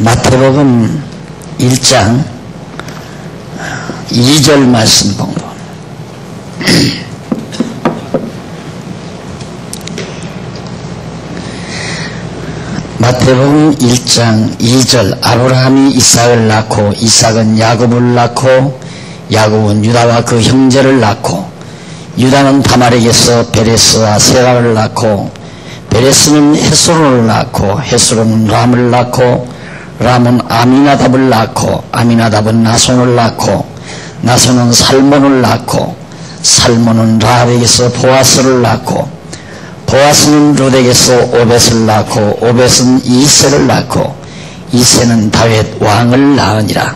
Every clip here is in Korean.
마태복음 1장 2절 말씀 공부. 마태복음 1장 2절. 아브라함이 이삭을 낳고 이삭은 야곱을 낳고 야곱은 유다와 그 형제를 낳고 유다는 다말에게서 베레스와 세라를 낳고 베레스는 헤스론을 낳고 헤스론은 람을 낳고 람은 아미나답을 낳고 아미나답은 나손을 낳고 나손은 살몬을 낳고 살몬은 라합에게서 보아스를 낳고 보아스는 룻에게서 오벳을 낳고 오벳은 이새를 낳고 이새는 다윗 왕을 낳으니라.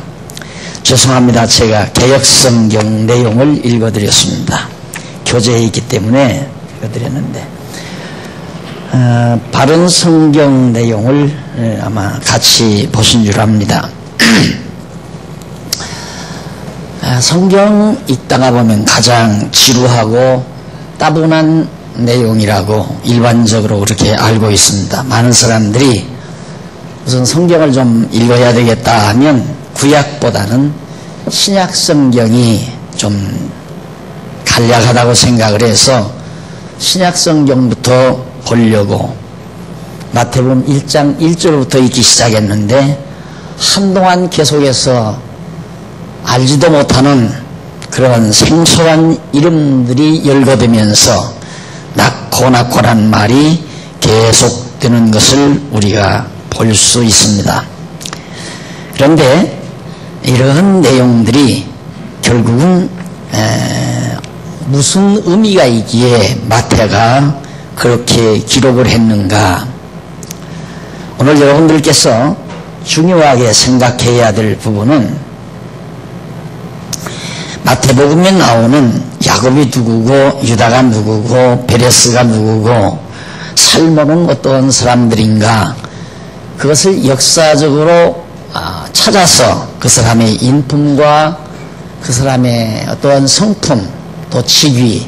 죄송합니다. 제가 개역성경 내용을 읽어드렸습니다. 교재에 있기 때문에 읽어드렸는데 바른 성경 내용을 아마 같이 보신 줄 압니다. 성경 읽다가 보면 가장 지루하고 따분한 내용이라고 일반적으로 그렇게 알고 있습니다. 많은 사람들이 우선 성경을 좀 읽어야 되겠다 하면 구약보다는 신약 성경이 좀 간략하다고 생각을 해서 신약 성경부터 보려고 마태복음 1장 1절부터 읽기 시작했는데 한동안 계속해서 알지도 못하는 그런 생소한 이름들이 열거되면서 낙고낙고란 말이 계속되는 것을 우리가 볼 수 있습니다. 그런데 이러한 내용들이 결국은 무슨 의미가 있기에 마태가 그렇게 기록을 했는가? 오늘 여러분들께서 중요하게 생각해야 될 부분은 마태복음에 나오는 야곱이 누구고 유다가 누구고 베레스가 누구고 살몬은 어떤 사람들인가, 그것을 역사적으로 찾아서 그 사람의 인품과 그 사람의 어떠한 성품 또 직위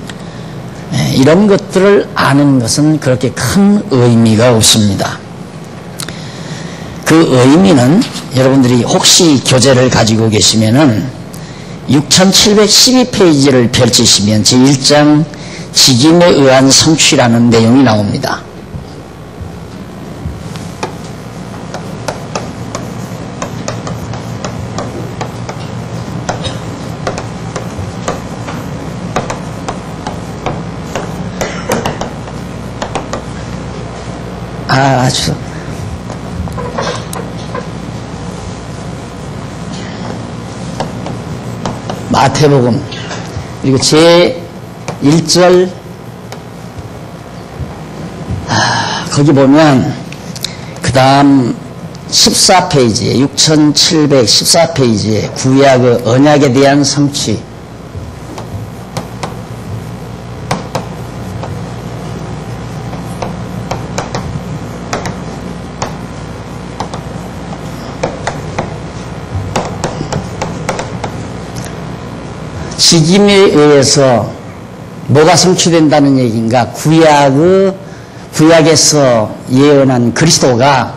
이런 것들을 아는 것은 그렇게 큰 의미가 없습니다. 그 의미는 여러분들이 혹시 교재를 가지고 계시면은 6712페이지를 펼치시면 제1장 직임에 의한 성취라는 내용이 나옵니다. 마태복음 그리고 제1절 거기 보면 그 다음 14페이지에 6714페이지에 구약의 언약에 대한 성취, 직임에 의해서 뭐가 성취된다는 얘기인가? 구약에서 예언한 그리스도가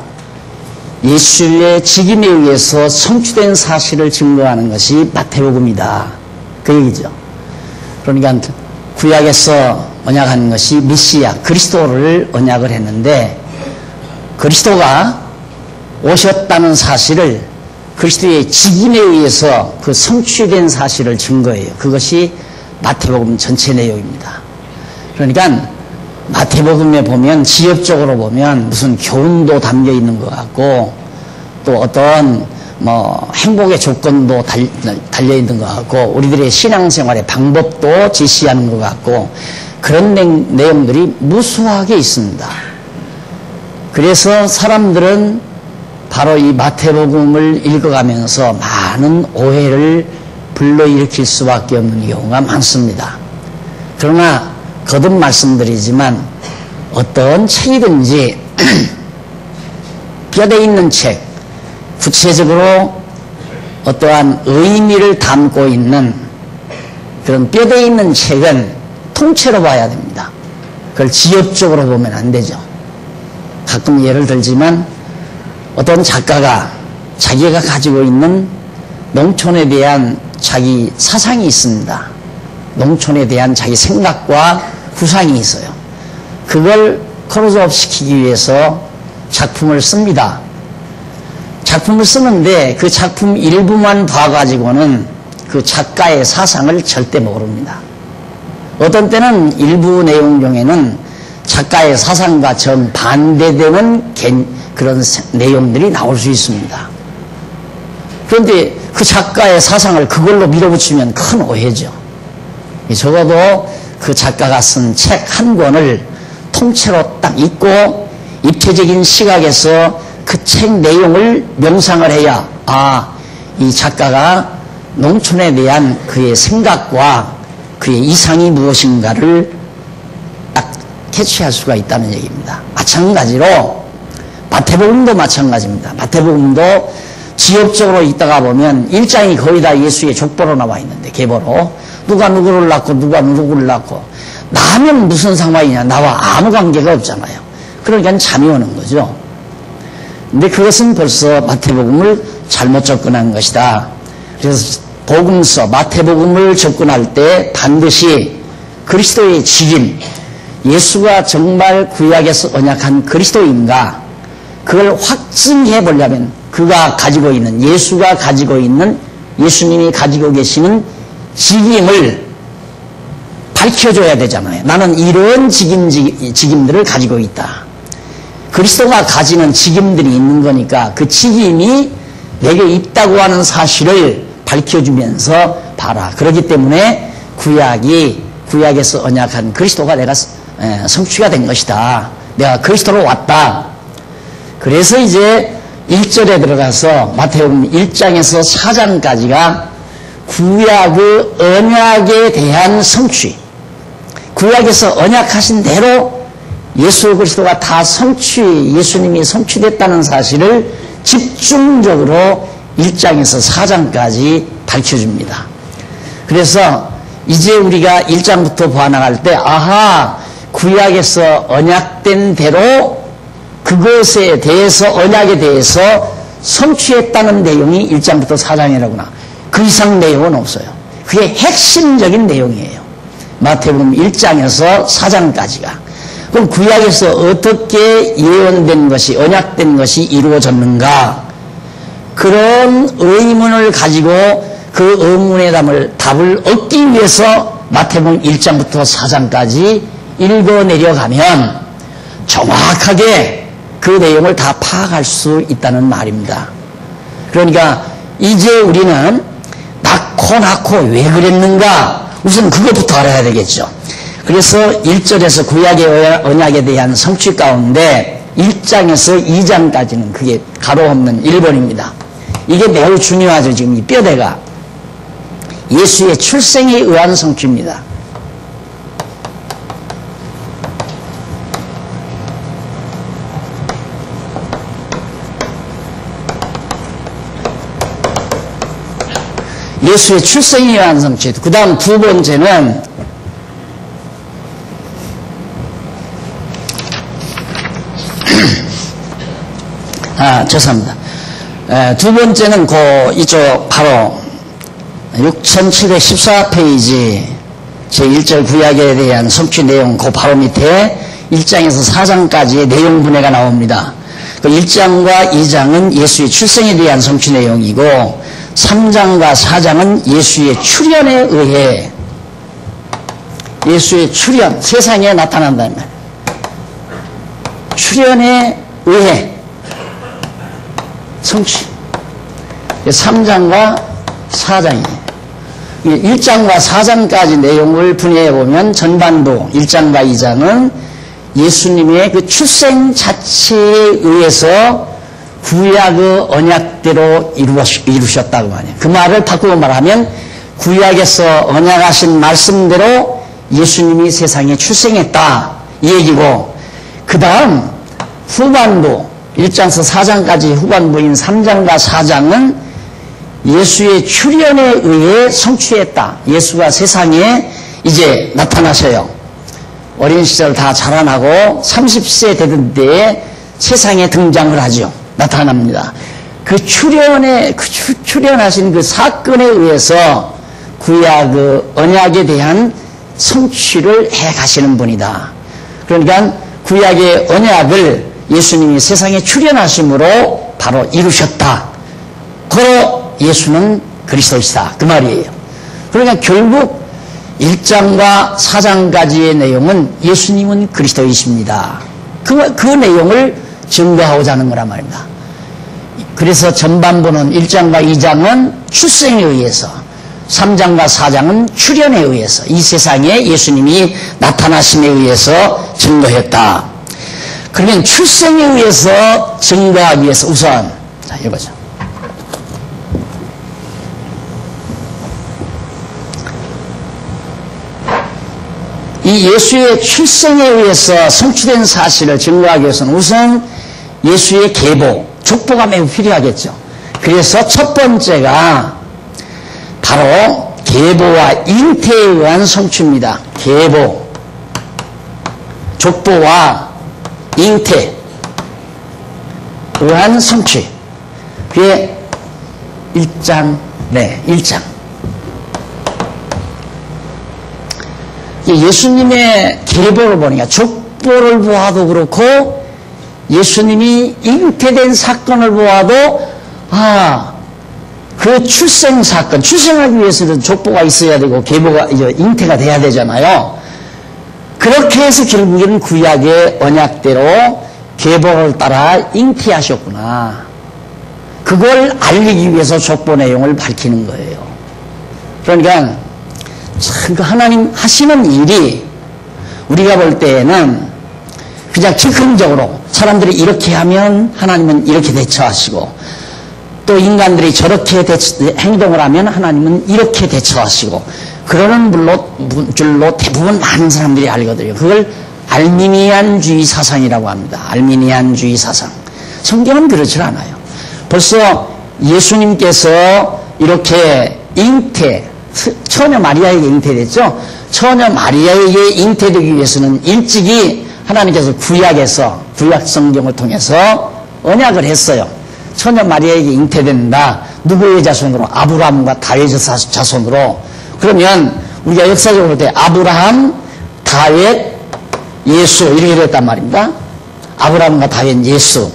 예수의 직임에 의해서 성취된 사실을 증거하는 것이 마태복음이다. 그 얘기죠. 그러니까 구약에서 언약한 것이 메시아, 그리스도를 언약을 했는데 그리스도가 오셨다는 사실을 그리스도의 직임에 의해서 그 성취된 사실을 증거해요. 그것이 마태복음 전체 내용입니다. 그러니까 마태복음에 보면 지역적으로 보면 무슨 교훈도 담겨 있는 것 같고 또 어떤 행복의 조건도 달려 있는 것 같고 우리들의 신앙생활의 방법도 제시하는 것 같고 그런 내용들이 무수하게 있습니다. 그래서 사람들은 바로 이 마태복음을 읽어가면서 많은 오해를 불러일으킬 수밖에 없는 경우가 많습니다. 그러나 거듭 말씀드리지만 어떤 책이든지 뼈대 있는 책, 구체적으로 어떠한 의미를 담고 있는 그런 뼈대 있는 책은 통째로 봐야 됩니다. 그걸 지역적으로 보면 안 되죠. 가끔 예를 들지만 어떤 작가가 자기가 가지고 있는 농촌에 대한 자기 사상이 있습니다. 농촌에 대한 자기 생각과 구상이 있어요. 그걸 클로즈업 시키기 위해서 작품을 씁니다. 작품을 쓰는데 그 작품 일부만 봐가지고는 그 작가의 사상을 절대 모릅니다. 어떤 때는 일부 내용 중에는 작가의 사상과 정반대되는 그런 내용들이 나올 수 있습니다. 그런데 그 작가의 사상을 그걸로 밀어붙이면 큰 오해죠. 적어도 그 작가가 쓴 책 한 권을 통째로 딱 읽고 입체적인 시각에서 그 책 내용을 명상을 해야 이 작가가 농촌에 대한 그의 생각과 그의 이상이 무엇인가를 딱 캐치할 수가 있다는 얘기입니다. 마찬가지로 마태복음도 마찬가지입니다. 마태복음도 지역적으로 있다가 보면 1장이 거의 다 예수의 족보로 나와 있는데 계보로 누가 누구를 낳고 누가 누구를 낳고 나면 무슨 상관이냐, 나와 아무 관계가 없잖아요. 그러니까 잠이 오는 거죠. 근데 그것은 벌써 마태복음을 잘못 접근한 것이다. 그래서 복음서 마태복음을 접근할 때 반드시 그리스도의 직임, 예수가 정말 구약에서 언약한 그리스도인가, 그걸 확증해 보려면 그가 가지고 있는, 예수가 가지고 있는, 예수님이 가지고 계시는 직임을 밝혀줘야 되잖아요. 나는 이런 직임들을 가지고 있다. 그리스도가 가지는 직임들이 있는 거니까 그 직임이 내게 있다고 하는 사실을 밝혀주면서 봐라. 그렇기 때문에 구약에서 언약한 그리스도가 내가 성취가 된 것이다. 내가 그리스도로 왔다. 그래서 이제 1절에 들어가서 마태복음 1장에서 4장까지가 구약의 언약에 대한 성취, 구약에서 언약하신 대로 예수 그리스도가 다 예수님이 성취됐다는 사실을 집중적으로 1장에서 4장까지 밝혀줍니다. 그래서 이제 우리가 1장부터 보아나갈 때 구약에서 언약된 대로 그것에 대해서, 언약에 대해서 성취했다는 내용이 1장부터 4장이라구나. 그 이상 내용은 없어요. 그게 핵심적인 내용이에요. 마태복음 1장에서 4장까지가. 그럼 구약에서 어떻게 예언된 것이, 언약된 것이 이루어졌는가? 그런 의문을 가지고 그 의문에 답을 얻기 위해서 마태복음 1장부터 4장까지 읽어내려가면 정확하게 그 내용을 다 파악할 수 있다는 말입니다. 그러니까 이제 우리는 낳고 왜 그랬는가? 우선 그것부터 알아야 되겠죠. 그래서 1절에서 구약의 언약에 대한 성취 가운데 1장에서 2장까지는 그게 가로 없는 1번입니다. 이게 매우 중요하죠. 지금 이 뼈대가 예수의 출생에 의한 성취입니다. 예수의 출생에 의한 성취. 그 다음 두 번째는 죄송합니다. 두 번째는 이쪽 바로 6714페이지 제1절 구약에 대한 성취 내용 그 바로 밑에 1장에서 4장까지의 내용 분해가 나옵니다. 그 1장과 2장은 예수의 출생에 대한 성취 내용이고 3장과 4장은 예수의 출현에 의해 예수의 출현, 세상에 나타난다는 말이에요. 출현에 의해 성취. 3장과 4장이에요. 1장과 4장까지 내용을 분해해 보면 전반부 1장과 2장은 예수님의 그 출생 자체에 의해서 구약의 언약대로 이루셨다고 말이에요. 그 말을 바꾸고 말하면 구약에서 언약하신 말씀대로 예수님이 세상에 출생했다 이 얘기고, 그 다음 후반부 1장에서 4장까지 후반부인 3장과 4장은 예수의 출현에 의해 성취했다. 예수가 세상에 이제 나타나셔요. 어린 시절 다 자라나고 30세 되던 때에 세상에 등장을 하죠. 나타납니다. 출현하신 그 사건에 의해서 구약 그 언약에 대한 성취를 해 가시는 분이다. 그러니까 구약의 언약을 예수님이 세상에 출현하심으로 바로 이루셨다. 바로 예수는 그리스도이시다. 그 말이에요. 그러니까 결국 1장과 4장까지의 내용은 예수님은 그리스도이십니다. 그 내용을 증거하고자 하는 거란 말입니다. 그래서 전반부는 1장과 2장은 출생에 의해서, 3장과 4장은 출현에 의해서, 이 세상에 예수님이 나타나심에 의해서 증거했다. 그러면 출생에 의해서 증거하기 위해서 우선, 자, 읽어보죠. 이 예수의 출생에 의해서 성취된 사실을 증거하기 위해서는 우선 예수의 계보, 족보가 매우 필요하겠죠. 그래서 첫 번째가 바로 계보와 잉태에 의한 성취입니다. 계보, 족보와 잉태에 의한 성취. 그게 1장, 네, 1장. 예수님의 계보를 보니까 족보를 보아도 그렇고 예수님이 잉태된 사건을 보아도 그 출생 사건, 출생하기 위해서는 족보가 있어야 되고 계보가 잉태가 돼야 되잖아요. 그렇게 해서 결국에는 구약의 언약대로 계보를 따라 잉태하셨구나. 그걸 알리기 위해서 족보 내용을 밝히는 거예요. 그러니까 참 하나님 하시는 일이 우리가 볼 때에는 그냥 즉흥적으로 사람들이 이렇게 하면 하나님은 이렇게 대처하시고 또 인간들이 저렇게 행동을 하면 하나님은 이렇게 대처하시고 그러는 줄로 대부분 많은 사람들이 알거든요. 그걸 알미니안주의 사상이라고 합니다. 알미니안주의 사상. 성경은 그렇지 않아요. 벌써 예수님께서 이렇게 처녀 마리아에게 잉태됐죠. 처녀 마리아에게 잉태되기 위해서는 일찍이 하나님께서 구약 성경을 통해서 언약을 했어요. 처녀 마리아에게 잉태된다. 누구의 자손으로? 아브라함과 다윗의 자손으로. 그러면 우리가 역사적으로 볼 때 아브라함, 다윗, 예수 이렇게 됐단 말입니다. 아브라함과 다윗, 예수.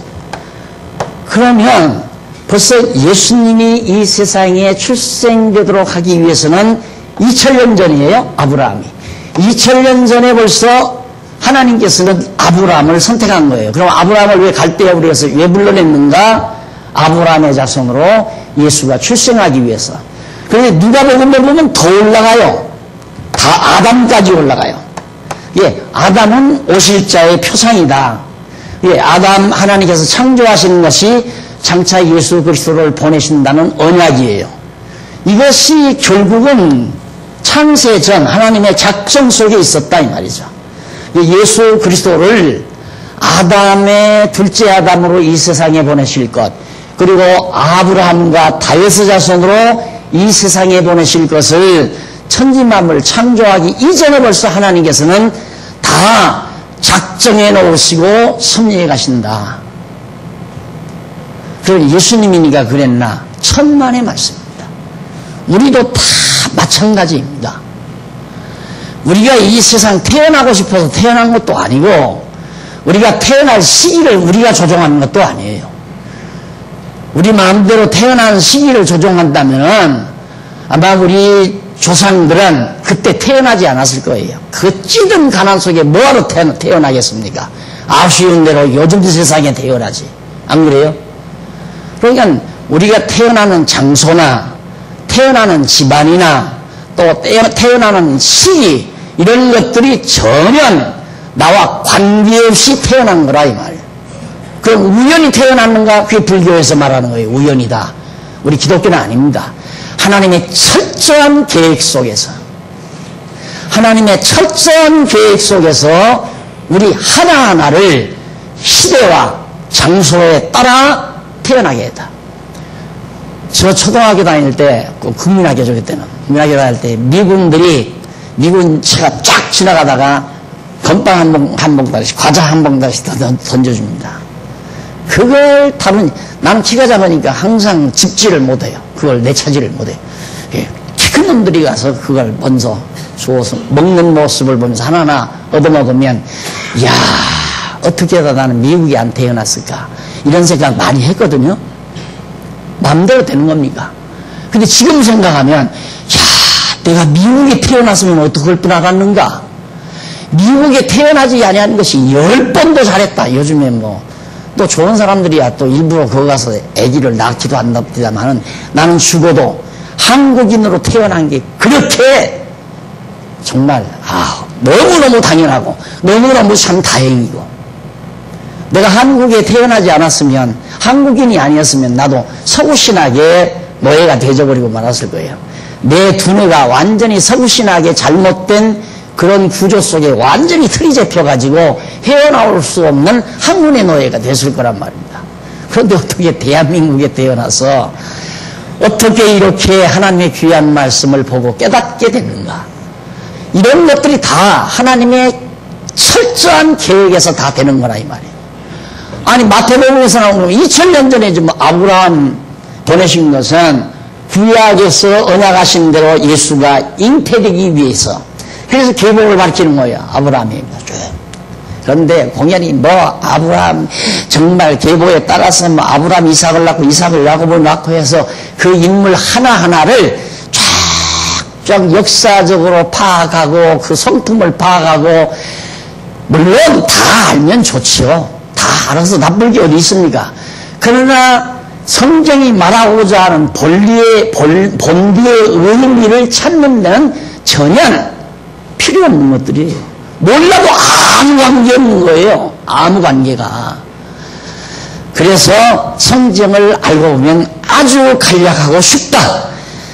그러면 벌써 예수님이 이 세상에 출생되도록 하기 위해서는 2000년 전이에요. 아브라함이. 2000년 전에 벌써 하나님께서는 아브라함을 선택한 거예요. 그럼 아브라함을 왜 갈대아 우리에서 왜 불러냈는가? 아브라함의 자손으로 예수가 출생하기 위해서. 그런데 누가복음에 보면 더 올라가요. 다 아담까지 올라가요. 예, 아담은 오실 자의 표상이다. 예, 아담 하나님께서 창조하시는 것이 장차 예수 그리스도를 보내신다는 언약이에요. 이것이 결국은 창세 전 하나님의 작정 속에 있었다 이 말이죠. 예수 그리스도를 아담의 둘째 아담으로 이 세상에 보내실 것, 그리고 아브라함과 다윗의 자손으로 이 세상에 보내실 것을 천지만물을 창조하기 이전에 벌써 하나님께서는 다 작정해 놓으시고 섭리해 가신다. 그럼 예수님이니까 그랬나? 천만의 말씀입니다. 우리도 다 마찬가지입니다. 우리가 이 세상 태어나고 싶어서 태어난 것도 아니고 우리가 태어날 시기를 우리가 조종하는 것도 아니에요. 우리 마음대로 태어난 시기를 조종한다면 아마 우리 조상들은 그때 태어나지 않았을 거예요. 그 찌든 가난 속에 뭐하러 태어나겠습니까? 아쉬운 대로 요즘 세상에 태어나지. 안 그래요? 그러니까 우리가 태어나는 장소나 태어나는 집안이나 또 태어나는 시기 이런 것들이 전혀 나와 관계없이 태어난 거라 이 말. 그럼 우연히 태어났는가? 그게 불교에서 말하는 거예요. 우연이다. 우리 기독교는 아닙니다. 하나님의 철저한 계획 속에서 하나님의 철저한 계획 속에서 우리 하나하나를 시대와 장소에 따라 태어나게 했다. 저 초등학교 다닐 때, 국민학교죠, 그때는. 국민학교 다닐 때, 미군 차가 쫙 지나가다가 건빵 한 봉다리씩, 과자 한 봉다리씩 던져줍니다. 그걸 나는 키가 작으니까 항상 집지를 못해요. 그걸 내차지를 못해요. 키 큰 놈들이 가서 그걸 먼저 주워서 먹는 모습을 보면서 하나하나 얻어먹으면, 이야, 어떻게 하다 나는 미국에 안 태어났을까? 이런 생각 많이 했거든요. 마음대로 되는 겁니까? 근데 지금 생각하면, 야, 내가 미국에 태어났으면 어떻게 할 뻔 알았는가? 미국에 태어나지 아니하는 것이 10번도 잘했다. 요즘에 또 좋은 사람들이야 또 일부러 거기 가서 아기를 낳기도 한답니다만은, 나는 죽어도 한국인으로 태어난 게 그렇게 정말 너무너무 당연하고 너무너무 참 다행이고, 내가 한국에 태어나지 않았으면, 한국인이 아니었으면 나도 서구신학의 노예가 되어버리고 말았을 거예요. 내 두뇌가 완전히 서구신학의 잘못된 그런 구조 속에 완전히 틀이 잡혀가지고 헤어나올 수 없는 학문의 노예가 됐을 거란 말입니다. 그런데 어떻게 대한민국에 태어나서 어떻게 이렇게 하나님의 귀한 말씀을 보고 깨닫게 됐는가? 이런 것들이 다 하나님의 철저한 계획에서 다 되는 거라 이 말이에요. 아니 마태복음에서 나오는 2000년 전에 좀 아브라함 보내신 것은 구약에서 언약하신 대로 예수가 잉태되기 위해서, 그래서 계복을 밝히는 거예요. 아브라함이. 그런데 공연히 아브라함 정말 계보에 따라서 아브라함 이삭을 낳고 이삭을 야곱을 낳고 해서 그 인물 하나하나를 쫙쫙 역사적으로 파악하고 그 성품을 파악하고, 물론 다 알면 좋지요. 다 알아서 나쁠 게 어디 있습니까? 그러나 성경이 말하고자 하는 본디의 의미를 찾는 데는 전혀 필요 없는 것들이에요. 몰라도 아무 관계 없는 거예요. 아무 관계가. 그래서 성경을 알고 보면 아주 간략하고 쉽다.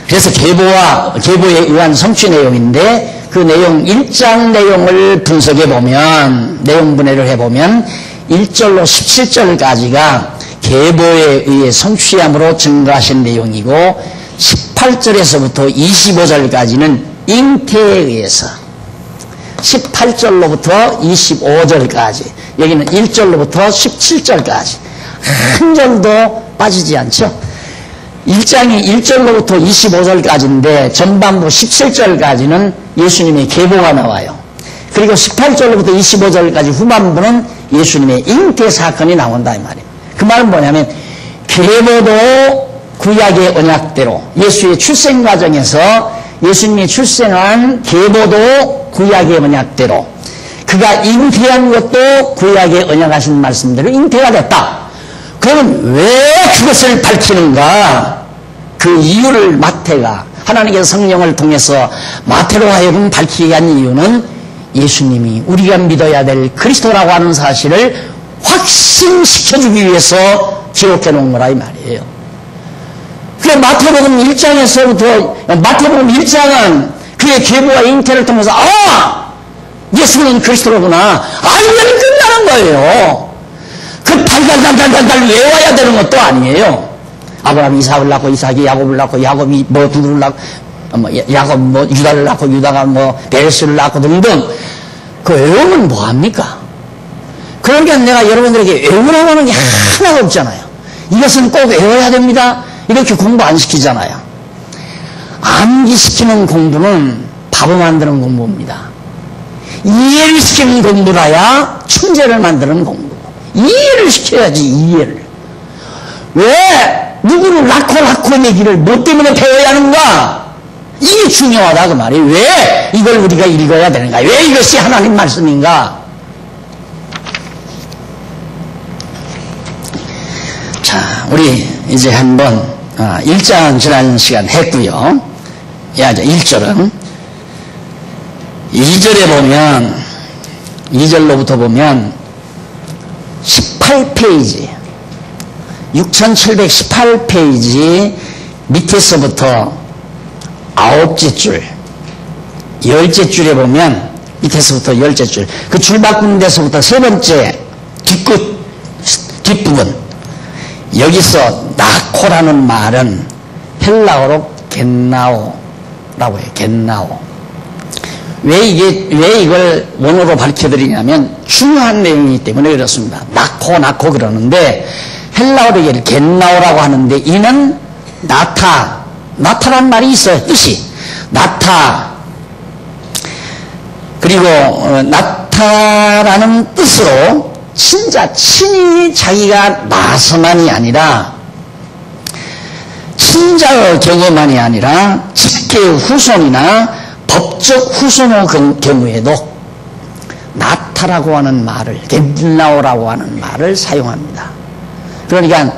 그래서 계보에 의한 성취 내용인데, 그 내용 1장 내용을 분석해 보면, 내용 분해를 해보면 1절로 17절까지가 계보에 의해 성취함으로 증거하신 내용이고, 18절에서부터 25절까지는 잉태에 의해서, 18절로부터 25절까지, 여기는 1절로부터 17절까지 한 절도 빠지지 않죠. 1장이 1절로부터 25절까지인데 전반부 17절까지는 예수님의 계보가 나와요. 그리고 18절로부터 25절까지 후반부는 예수님의 잉태 사건이 나온다 이 말이에요. 그 말은 뭐냐면, 계보도 구약의 언약대로 예수의 출생 과정에서 예수님이 출생한 계보도 구약의 언약대로, 그가 잉태한 것도 구약의 언약하신 말씀대로 잉태가 됐다. 그러면 왜 그것을 밝히는가? 그 이유를 마태가, 하나님께서 성령을 통해서 마태로 하여금 밝히게 한 이유는 예수님이 우리가 믿어야 될 그리스도라고 하는 사실을 확신시켜주기 위해서 기록해 놓은 거라 이 말이에요. 그래서 마태복음 1장에서부터, 마태복음 1장은 그의 계보와 잉태를 통해서 예수는 그리스도로구나 알면 끝나는 거예요. 그 달달달달달 외워야 되는 것도 아니에요. 아브라함이 이삭을 낳고 이삭이 야곱을 낳고 야곱이 누구를 낳고 야곱 유다를 낳고 유다가 베레스를 낳고 등등, 그 외우면 뭐합니까? 그러니까 내가 여러분들에게 외우라고 하는 게 하나도 없잖아요. 이것은 꼭 외워야 됩니다. 이렇게 공부 안 시키잖아요. 암기시키는 공부는 바보 만드는 공부입니다. 이해를 시키는 공부라야 천재를 만드는 공부. 이해를 시켜야지, 이해를. 왜 누구를 낳고 내기를 뭐 때문에 배워야 하는가? 이게 중요하다 그 말이에요. 왜 이걸 우리가 읽어야 되는가? 왜 이것이 하나님 말씀인가? 자, 우리 이제 한번 1장 지난 시간 했고요. 1절은 2절에 보면, 2절로부터 보면 18페이지 6718페이지 밑에서부터 9째 줄 10째 줄에 보면, 밑에서부터 10째 줄, 그 줄 바꾸는 데서부터 세 번째 뒷부분, 여기서 나코라는 말은 헬라어로 겟나오라고 해요. 겟나오. 왜 이걸 원어로 밝혀드리냐면 중요한 내용이기 때문에 그렇습니다. 낳고 그러는데 헬라어로 이를 겟나오라고 하는데 이는 나타란 말이 있어요. 뜻이 나타. 그리고 나타라는 뜻으로 친히 자기가 나서만이 아니라 친자의 경우만이 아니라 직계의 후손이나 법적 후손의 경우에도 나타라고 하는 말을, 겟나오라고 하는 말을 사용합니다. 그러니까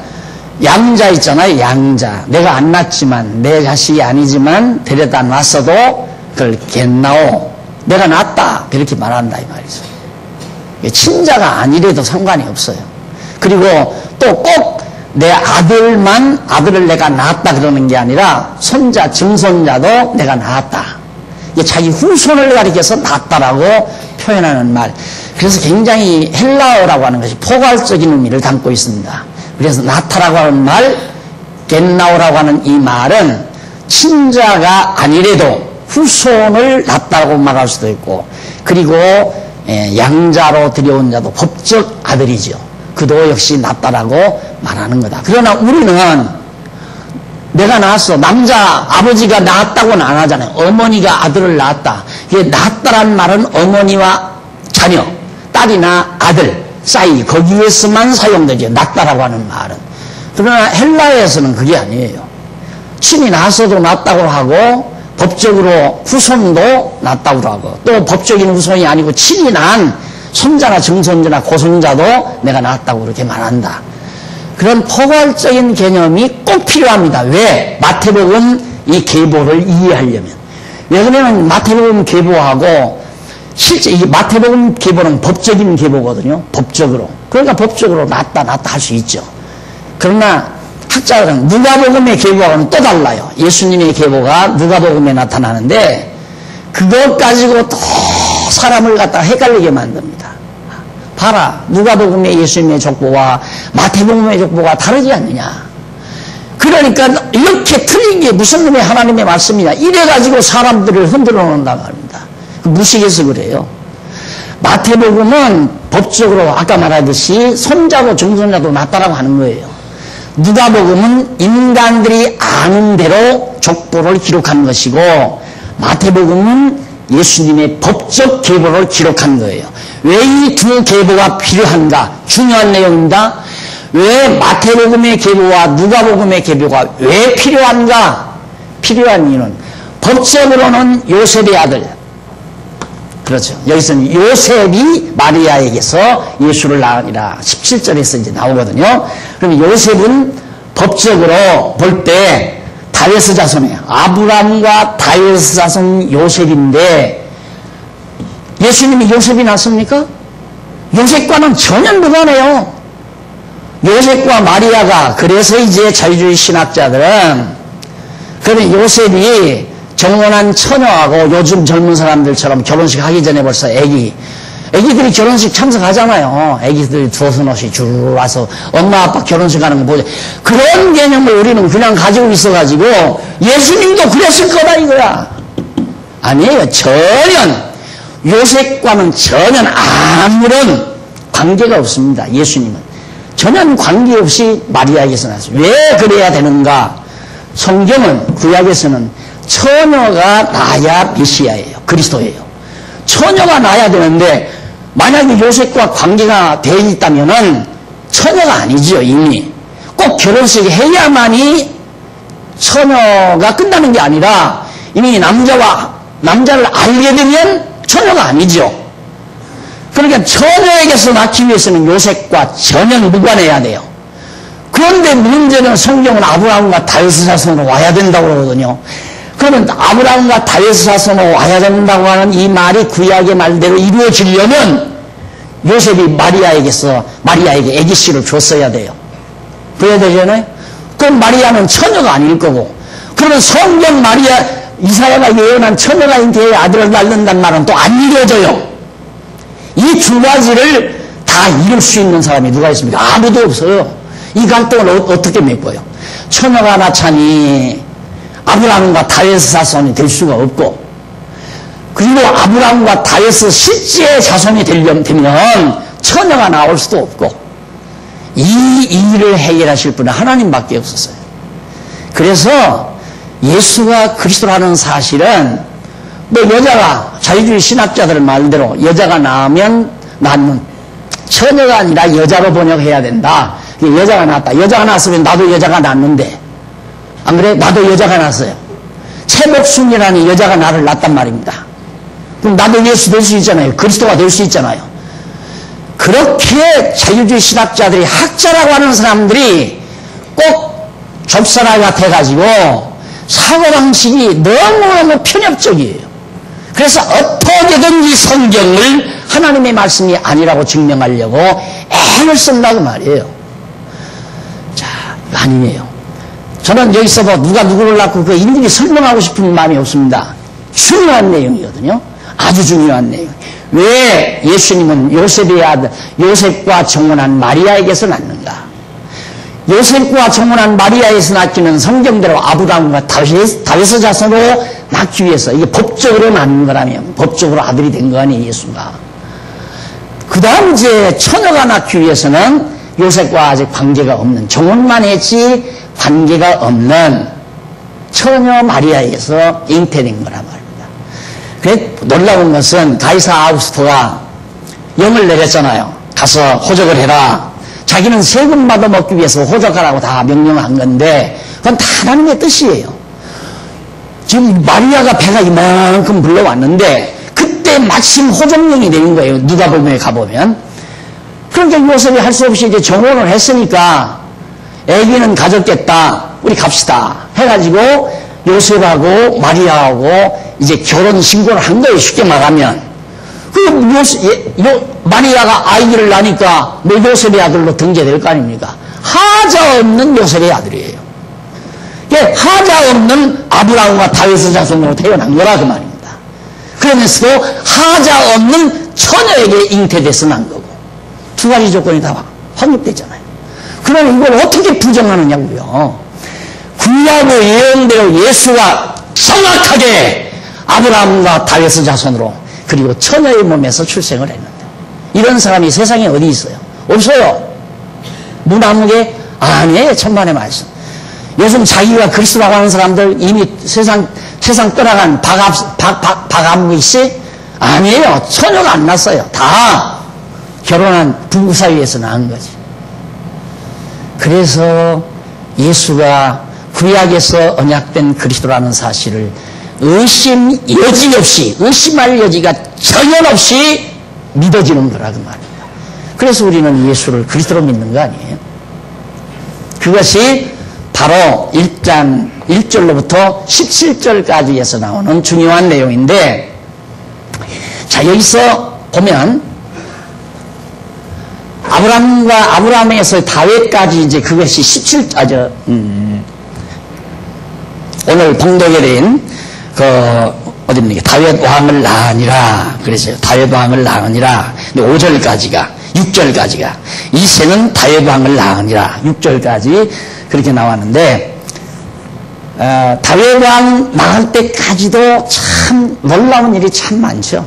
양자 있잖아요. 양자. 내가 안 낳았지만, 내 자식이 아니지만 데려다 놨어도 그걸 겟나오, 내가 낳았다, 그렇게 말한다 이 말이죠. 친자가 아니래도 상관이 없어요. 그리고 또 꼭 내 아들을 내가 낳았다 그러는 게 아니라 손자, 증손자도 내가 낳았다. 이게 자기 후손을 가리켜서 낳았다라고 표현하는 말. 그래서 굉장히 헬라어라고 하는 것이 포괄적인 의미를 담고 있습니다. 그래서 나타라고 하는 말, 겟나오라고 하는 이 말은 친자가 아니래도 후손을 낳았다고 말할 수도 있고, 그리고 양자로 들여온 자도 법적 아들이죠. 그도 역시 낳았다라고 말하는 거다. 그러나 우리는 내가 낳았어. 남자 아버지가 낳았다고는 안 하잖아요. 어머니가 아들을 낳았다. 이게 낳았다란 말은 어머니와 자녀, 딸이나 아들 사이 거기에서만 사용되죠. 낳았다라고 하는 말은. 그러나 헬라어에서는 그게 아니에요. 친히 낳았어도 낳았다고 하고 법적으로 후손도 낳았다고 하고 또 법적인 후손이 아니고 친히 낳은 손자나 증손자나 고손자도 내가 낳았다고 그렇게 말한다. 그런 포괄적인 개념이 꼭 필요합니다. 왜? 마태복음 이 계보를 이해하려면. 왜 그러냐면 마태복음 계보하고 실제 이 마태복음 계보는 법적인 계보거든요. 법적으로. 그러니까 법적으로 낳았다 할 수 있죠. 그러나 학자들은 누가복음의 계보와는 또 달라요. 예수님의 계보가 누가복음에 나타나는데 그것 가지고 또 사람을 갖다가 헷갈리게 만듭니다. 봐라, 누가복음의 예수님의 족보와 마태복음의 족보가 다르지 않느냐. 그러니까 이렇게 틀린 게 무슨 놈의 하나님의 말씀이냐. 이래가지고 사람들을 흔들어 놓는다고 합니다. 무식해서 그래요. 마태복음은 법적으로 아까 말하듯이 손자도 증손자도 낳았다라고 하는 거예요. 누가복음은 인간들이 아는 대로 족보를 기록한 것이고 마태복음은 예수님의 법적 계보를 기록한 거예요. 왜 이 두 계보가 필요한가? 중요한 내용입니다. 왜 마태복음의 계보와 누가복음의 계보가 왜 필요한가? 필요한 이유는 법적으로는 요셉의 아들, 그렇죠. 여기서는 요셉이 마리아에게서 예수를 낳으리라 17절에서 이제 나오거든요. 그럼 요셉은 법적으로 볼 때 다윗의 자손이에요. 아브람과 다윗의 자손 요셉인데 예수님이 요셉이 낳습니까? 요셉과는 전혀 무관해요. 요셉과 마리아가, 그래서 이제 자유주의 신학자들은 그러면 요셉이 정혼한 처녀하고 요즘 젊은 사람들처럼 결혼식 하기 전에 벌써 애기들이 결혼식 참석하잖아요. 애기들이 두어서 옷이 줄 와서 엄마 아빠 결혼식 하는 거 보죠. 그런 개념을 우리는 그냥 가지고 있어가지고 예수님도 그랬을 거다 이거야. 아니에요. 전혀 요셉과는 전혀 아무런 관계가 없습니다. 예수님은 전혀 관계없이 마리아에게서 나왔어요. 왜 그래야 되는가? 성경은 구약에서는 처녀가 나야 메시아예요. 그리스도예요. 처녀가 나야 되는데 만약에 요셉과 관계가 되어 있다면은 처녀가 아니죠. 이미 꼭 결혼식을 해야만이 처녀가 끝나는 게 아니라 이미 남자를 알게 되면 처녀가 아니죠. 그러니까 처녀에게서 낳기 위해서는 요셉과 전혀 무관해야 돼요. 그런데 문제는 성경은 아브라함과 다윗의 자손으로 와야 된다고 그러거든요. 그러면 아브라함과 다윗의 자손으로 와야 된다고 하는 이 말이 구약의 말대로 이루어지려면 요셉이 마리아에게 아기씨를 줬어야 돼요. 그래야 되잖아요. 그럼 마리아는 처녀가 아닐 거고, 그러면 성경 이사야가 예언한 처녀가 잉태해 아들을 낳는다는 말은 또 안 이루어져요. 이 두 가지를 다 이룰 수 있는 사람이 누가 있습니까? 아무도 없어요. 이 갈등을 어떻게 메꿔요? 처녀가 낳자니 아브라함과 다윗의 자손이 될 수가 없고, 그리고 아브라함과 다윗의 실제 자손이 되면 처녀가 나올 수도 없고, 이 일을 해결하실 분은 하나님밖에 없었어요. 그래서 예수가 그리스도라는 사실은 뭐 여자가, 자유주의 신학자들 말대로 여자가 낳으면 처녀가 아니라 여자로 번역해야 된다. 여자가 낳았다. 여자가 낳았으면 나도 여자가 낳았는데, 안 그래? 나도 여자가 낳았어요. 채복순이라는 여자가 나를 낳았단 말입니다. 그럼 나도 예수 될 수 있잖아요. 그리스도가 될 수 있잖아요. 그렇게 자유주의 신학자들이, 학자라고 하는 사람들이 꼭 좁사라 같아가지고 사고방식이 너무너무 편협적이에요. 그래서 어떻게든지 성경을 하나님의 말씀이 아니라고 증명하려고 애를 쓴다고 말이에요. 자, 아니에요. 저는 여기서 뭐 누가 누구를 낳고 그 일일이 설명하고 싶은 마음이 없습니다. 중요한 내용이거든요. 아주 중요한 내용. 왜 예수님은 요셉의 아들, 요셉과 정혼한 마리아에게서 낳는가? 요셉과 정혼한 마리아에서 낳기는 성경대로 아브라함과 다윗의 자손으로 낳기 위해서, 이게 법적으로 낳는 거라면 법적으로 아들이 된 거 아니에요, 예수가. 그 다음 이제 처녀가 낳기 위해서는 요셉과 아직 관계가 없는, 정혼만 했지 관계가 없는 처녀 마리아에게서 잉태된 거란 말입니다. 그래, 놀라운 것은 가이사 아우구스토가 영을 내렸잖아요. 가서 호적을 해라. 자기는 세금 받아 먹기 위해서 호적하라고 다 명령한 건데, 그건 다 하나님의 뜻이에요. 지금 마리아가 배가 이만큼 불러왔는데, 그때 마침 호적령이 내린 거예요. 누가복음에 가보면. 그러니까 요셉이 할 수 없이 이제 정혼을 했으니까, 아기는 가졌겠다. 우리 갑시다. 해가지고, 요셉하고 마리아하고 이제 결혼 신고를 한 거예요. 쉽게 말하면. 마리아가 아이를 낳으니까 뭐 요셉의 아들로 등재될 거 아닙니까? 하자 없는 요셉의 아들이에요. 하자 없는 아브라함과 다윗의 자손으로 태어난 거라 그 말입니다. 그러면서도 하자 없는 처녀에게 잉태돼서 난 거고, 두 가지 조건이 다 확립되잖아요. 그럼 이걸 어떻게 부정하느냐고요. 구약의 예언대로 예수가 정확하게 아브라함과 다윗의 자손으로, 그리고 처녀의 몸에서 출생을 했는데, 이런 사람이 세상에 어디 있어요? 없어요. 무나무게? 아니에요. 천만의 말씀. 요즘 자기가 그리스도라고 하는 사람들 이미 세상 떠나간 박아무기 씨? 아니에요. 처녀가 안 났어요. 다 결혼한 부부 사이에서 낳은 거지. 그래서 예수가 구약에서 언약된 그리스도라는 사실을 의심할 여지가 전혀 없이 믿어지는 거라고 말입니다. 그래서 우리는 예수를 그리스도로 믿는 거 아니에요? 그것이 바로 1장 1절로부터 17절까지에서 나오는 중요한 내용인데, 자, 여기서 보면 아브라함에서 다윗까지 이제 그것이 오늘 봉독에 된 어딥니까? 다윗 왕을 낳으니라. 그래서 다윗 왕을 낳으니라. 5절까지가, 6절까지가, 이새는 다윗 왕을 낳으니라. 6절까지 그렇게 나왔는데, 다윗 왕 낳을 때까지도 참 놀라운 일이 참 많죠.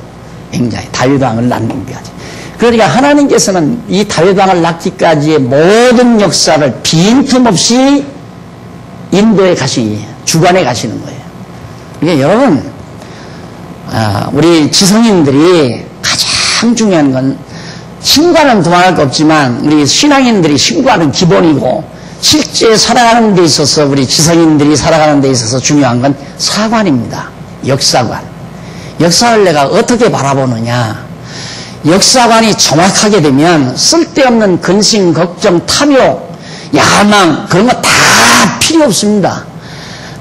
굉장히. 다윗 왕을 낳는 것까지. 그러니까 하나님께서는 이 다윗 왕을 낳기까지의 모든 역사를 빈틈없이 인도에 주관해 가시는 거예요. 그러니까 여러분, 우리 지성인들이 가장 중요한 건, 신과는 도망할 거 없지만 우리 신앙인들이 신과는 기본이고, 실제 살아가는 데 있어서, 우리 지성인들이 살아가는 데 있어서 중요한 건 사관입니다. 역사관. 역사를 내가 어떻게 바라보느냐. 역사관이 정확하게 되면 쓸데없는 근심, 걱정, 탐욕, 야망, 그런 거 다 필요 없습니다.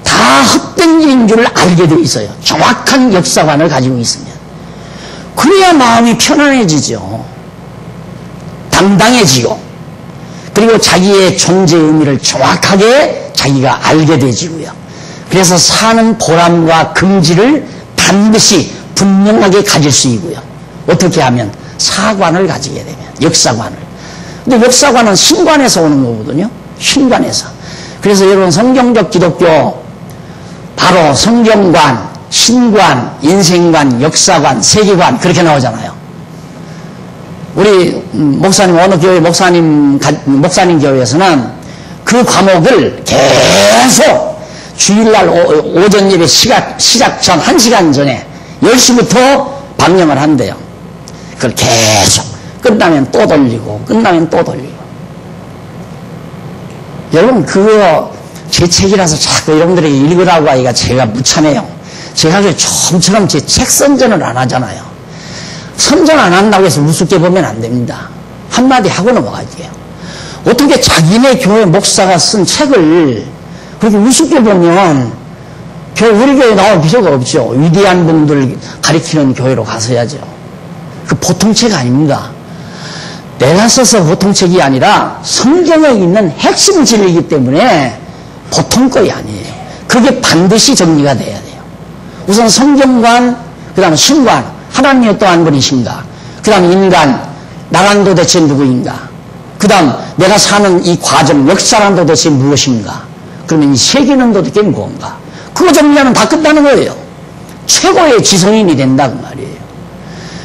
다 헛된 일인 줄 알게 돼 있어요. 정확한 역사관을 가지고 있으면. 그래야 마음이 편안해지죠. 당당해지고, 그리고 자기의 존재 의미를 정확하게 자기가 알게 되지고요. 그래서 사는 보람과 긍지를 반드시 분명하게 가질 수 있고요. 어떻게 하면? 사관을 가지게 되면, 역사관을. 근데 역사관은 신관에서 오는 거거든요. 신관에서. 그래서 여러분, 성경적 기독교, 바로 성경관, 신관, 인생관, 역사관, 세계관 그렇게 나오잖아요. 우리 목사님 어느 교회 목사님 교회에서는 그 과목을 계속 주일날 오전 예배 시작 전 1시간 전에 10시부터 방영을 한대요. 그걸 계속 끝나면 또 돌리고 끝나면 또 돌리고. 여러분 그거 제 책이라서 자꾸 여러분들에게 읽으라고 하기가 제가 무참해요. 제가 좀처럼 제 책 선전을 안 하잖아요. 선전 안 한다고 해서 우습게 보면 안 됩니다. 한마디 하고 넘어가야 돼요. 어떻게 자기네 교회 목사가 쓴 책을 그렇게 우습게 보면 우리 교회 나올 필요가 없죠. 위대한 분들 가리키는 교회로 가서야죠. 그 보통 책 아닙니다. 내가 써서 보통 책이 아니라 성경에 있는 핵심 진리이기 때문에 보통 것이 아니에요. 그게 반드시 정리가 돼야 돼요. 우선 성경관, 그 다음 신관, 하나님이 어떠한 분이신가, 그 다음 인간, 나란 도대체 누구인가, 그 다음 내가 사는 이 과정, 역사란 도대체 무엇인가, 그러면 이 세계는 도대체 무엇인가, 그거 정리하면 다 끝나는 거예요. 최고의 지성인이 된다 그 말이에요.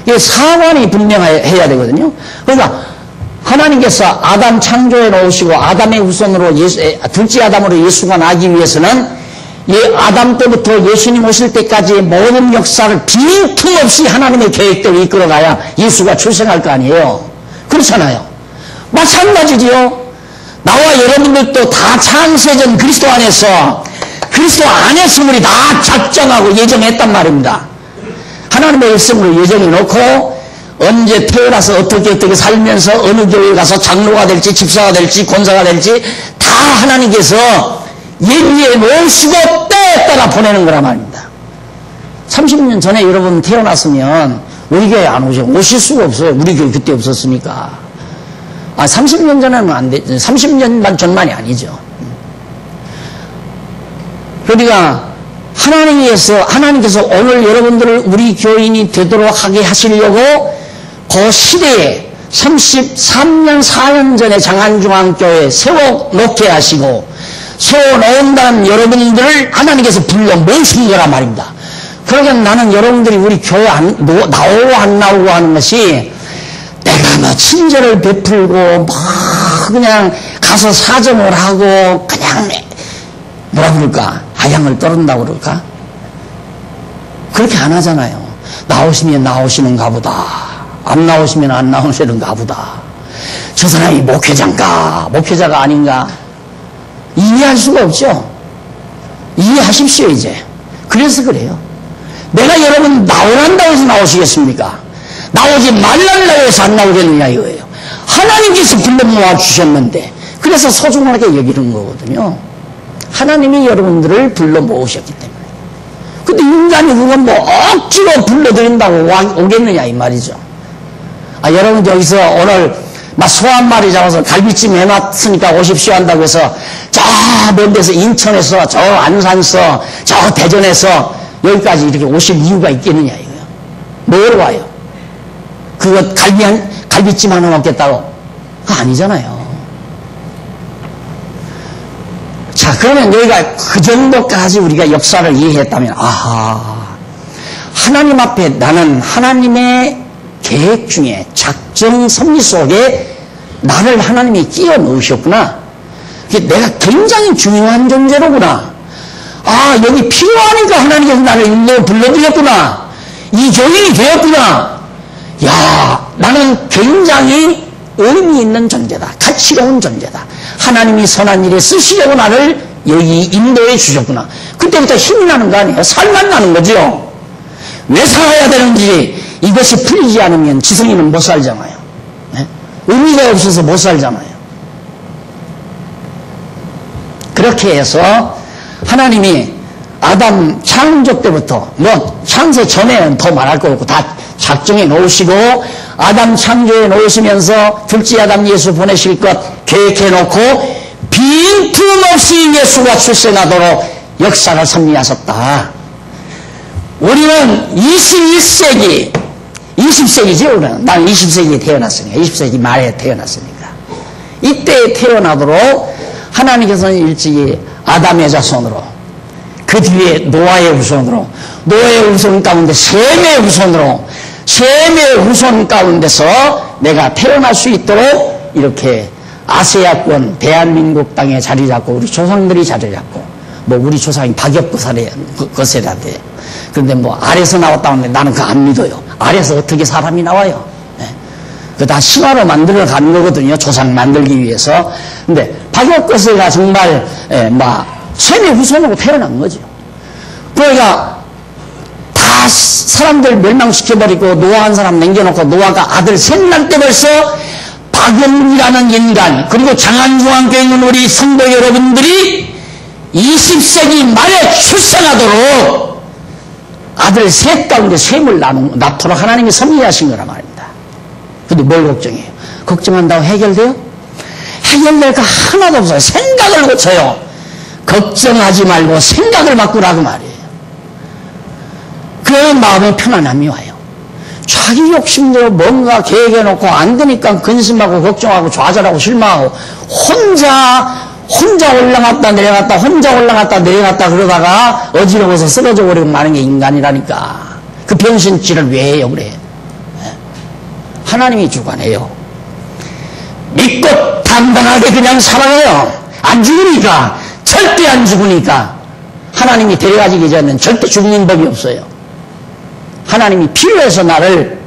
이게 사관이 분명해야 되거든요. 그러니까 하나님께서 아담 창조해 놓으시고 아담의 후손으로 둘째 아담으로 예수가 나기 위해서는 아담 때부터 예수님 오실 때까지의 모든 역사를 빈틈없이 하나님의 계획대로 이끌어가야 예수가 출생할 거 아니에요. 그렇잖아요. 마찬가지지요. 나와 여러분들도 다 창세전 그리스도 안에서 우리 다 작정하고 예정했단 말입니다. 하나님의 일성으로 예정해 놓고 언제 태어나서 어떻게 살면서 어느 교회에 가서 장로가 될지 집사가 될지 권사가 될지 다 하나님께서 예비해 놓으시고 때에 따라 보내는 거란 말입니다. 30년 전에 여러분 태어났으면 우리 교회 안 오실 수가 없어요. 우리 교회 그때 없었으니까. 30년 전에는 안 돼. 30년 전만이 아니죠. 그러니까 하나님께서 오늘 여러분들을 우리 교인이 되도록 하게 하시려고 그 시대에 33년 4년 전에 장안중앙교회 세워놓게 하시고 세워놓은다는 여러분들을 하나님께서 불러 모으신 거란 말입니다. 그러니까 나는 여러분들이 우리 교회 나오고 안 나오고 하는 것이 내가 친절을 베풀고 그냥 가서 사정을 하고 그냥 뭐라 그럴까 아양을 떨은다고 그럴까 그렇게 안 하잖아요. 나오시면 나오시는가 보다, 안 나오시면 안 나오시는가 보다, 저 사람이 목회자가 아닌가 이해할 수가 없죠. 이해하십시오. 이제 그래서 그래요. 내가 여러분 나오란다고 해서 나오시겠습니까? 나오지 말란다고 해서 안 나오겠느냐 이거예요. 하나님께서 불러 모아주셨는데 그래서 소중하게 여기는 거거든요. 하나님이 여러분들을 불러 모으셨기 때문에. 근데 인간이 그건 억지로 불러드린다고 오겠느냐 이 말이죠. 여러분 여기서 오늘 소 한 마리 잡아서 갈비찜 해놨으니까 오십시오 한다고 해서 저 먼 데서 인천에서 저 안산서 저 대전에서 여기까지 이렇게 오실 이유가 있겠느냐 이거예요. 뭐로 와요? 그거 갈비찜 하나 먹겠다고? 아니잖아요. 자, 그러면 여기가 그 정도까지 우리가 역사를 이해했다면, 하나님 앞에 나는 하나님의 계획 중에 작정 섭리 속에 나를 하나님이 끼워 넣으셨구나. 내가 굉장히 중요한 존재로구나. 여기 필요하니까 하나님께서 나를 일로 불러드렸구나. 이 교인이 되었구나. 나는 굉장히 의미 있는 존재다. 가치로운 존재다. 하나님이 선한 일에 쓰시려고 나를 여기 인도해 주셨구나. 그때부터 힘이 나는 거 아니에요? 살만 나는 거죠. 왜 살아야 되는지 이것이 풀리지 않으면 지성이는 못 살잖아요. 네? 의미가 없어서 못 살잖아요. 그렇게 해서 하나님이 아담 창조 때부터 창세 전에는 더 말할 거 없고 다 작정해 놓으시고 아담 창조해 놓으시면서 둘째 아담 예수 보내실 것 계획해 놓고 빈틈없이 예수가 출생하도록 역사를 섭리하셨다. 우리는 21세기 20세기죠. 우리는. 난 20세기에 태어났으니까 20세기 말에 태어났으니까 이때 태어나도록 하나님께서는 일찍이 아담의 자손으로 그 그 뒤에 노아의 후손으로, 노아의 후손 가운데 셈의 후손으로, 셈의 후손 가운데서 내가 태어날 수 있도록 이렇게 아시아권 대한민국 땅에 자리 잡고 우리 조상들이 자리 잡고, 뭐 우리 조상이 박엽거세라대. 그런데 뭐 아래서 나왔다는데 나는 그거 안 믿어요. 아래서 어떻게 사람이 나와요? 네. 그거 다 신화로 만들어 가는 거거든요. 조상 만들기 위해서. 근데 박엽거세가 정말 셈의 후손으로 태어난 거죠. 그러니까 다 사람들 멸망시켜버리고 노아 한 사람 남겨놓고 노아가 아들 셋 날 때 벌써 박영이라는 인간, 그리고 장안중앙교회 있는 우리 성도 여러분들이 20세기 말에 출생하도록 아들 셋 가운데 셈을 낳도록 하나님이 섭리하신 거란 말입니다. 근데 뭘 걱정해요? 걱정한다고 해결돼요? 해결될 거 하나도 없어요. 생각을 고쳐요. 걱정하지 말고 생각을 바꾸라고 말이에요. 그래야 마음에 편안함이 와요. 자기 욕심대로 뭔가 계획해놓고 안 되니까 근심하고 걱정하고 좌절하고 실망하고 혼자 올라갔다 내려갔다 혼자 올라갔다 내려갔다 그러다가 어지러워서 쓰러져 버리고 마는 게 인간이라니까. 그 병신질을 왜 해요 그래? 하나님이 주관해요. 믿고 당당하게 그냥 살아가요. 안 죽으니까, 절대 안 죽으니까. 하나님이 데려가지기 전에는 절대 죽는 법이 없어요. 하나님이 필요해서 나를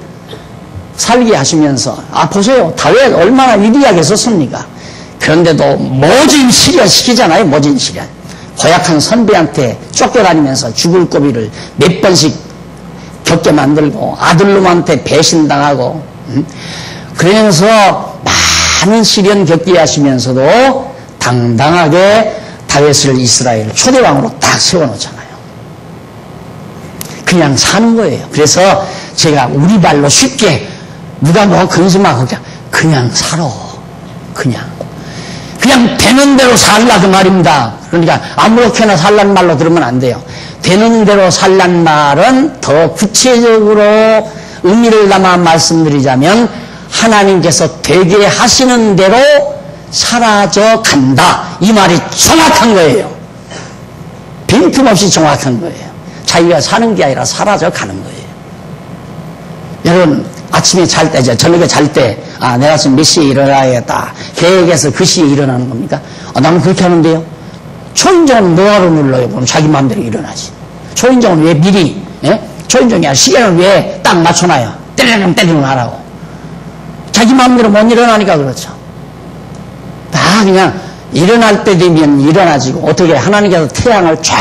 살게 하시면서, 보세요. 다윗 얼마나 위대하게 썼습니까? 그런데도 모진 시련 시키잖아요. 모진 시련. 고약한 선배한테 쫓겨다니면서 죽을 고비를 몇 번씩 겪게 만들고 아들놈한테 배신당하고, 그러면서 많은 시련 겪게 하시면서도 당당하게 다윗을 이스라엘 초대왕으로 딱 세워놓잖아요. 그냥 사는 거예요. 그래서 제가 우리 발로 쉽게 누가 뭐 근심하고 그냥 살아. 그냥 되는 대로 살라 그 말입니다. 그러니까 아무렇게나 살란 말로 들으면 안 돼요. 되는 대로 살란 말은 더 구체적으로 의미를 담아 말씀드리자면 하나님께서 되게 하시는 대로 사라져 간다. 이 말이 정확한 거예요. 빈틈없이 정확한 거예요. 자기가 사는 게 아니라 사라져 가는 거예요. 여러분 아침에 잘 때, 저녁에 잘 때, 내가 지금 몇 시에 일어나야겠다 계획해서 그 시에 일어나는 겁니까? 나는 그렇게 하는데요. 초인종은 뭐하러 눌러요? 그럼 자기 마음대로 일어나지. 초인종은 왜 미리, 초인종이 아니라 시계는 왜 딱 맞춰놔요? 때리는 하라고. 자기 마음대로 못 일어나니까 그렇죠. 다 그냥 일어날 때 되면 일어나지고, 어떻게 하나님께서 태양을 쫙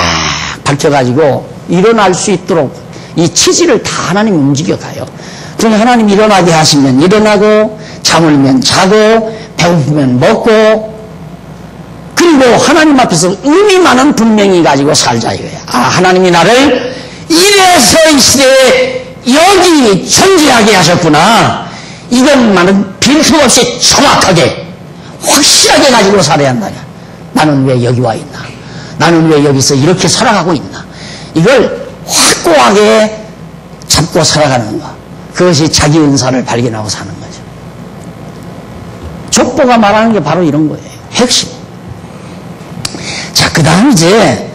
밝혀가지고 일어날 수 있도록 이 체질을 다 하나님 움직여가요. 그러니 하나님 일어나게 하시면 일어나고, 잠을면 자고, 배고프면 먹고, 그리고 하나님 앞에서 의미 많은 분명히 가지고 살자 이거야. 하나님이 나를 이래서 이 시대에 여기 존재하게 하셨구나. 이것만은 빈틈없이 정확하게 확실하게 가지고 살아야 한다. 나는 왜 여기 와 있나? 나는 왜 여기서 이렇게 살아가고 있나? 이걸 확고하게 잡고 살아가는 거. 그것이 자기 은사를 발견하고 사는 거죠. 족보가 말하는 게 바로 이런 거예요. 핵심. 자, 그 다음 이제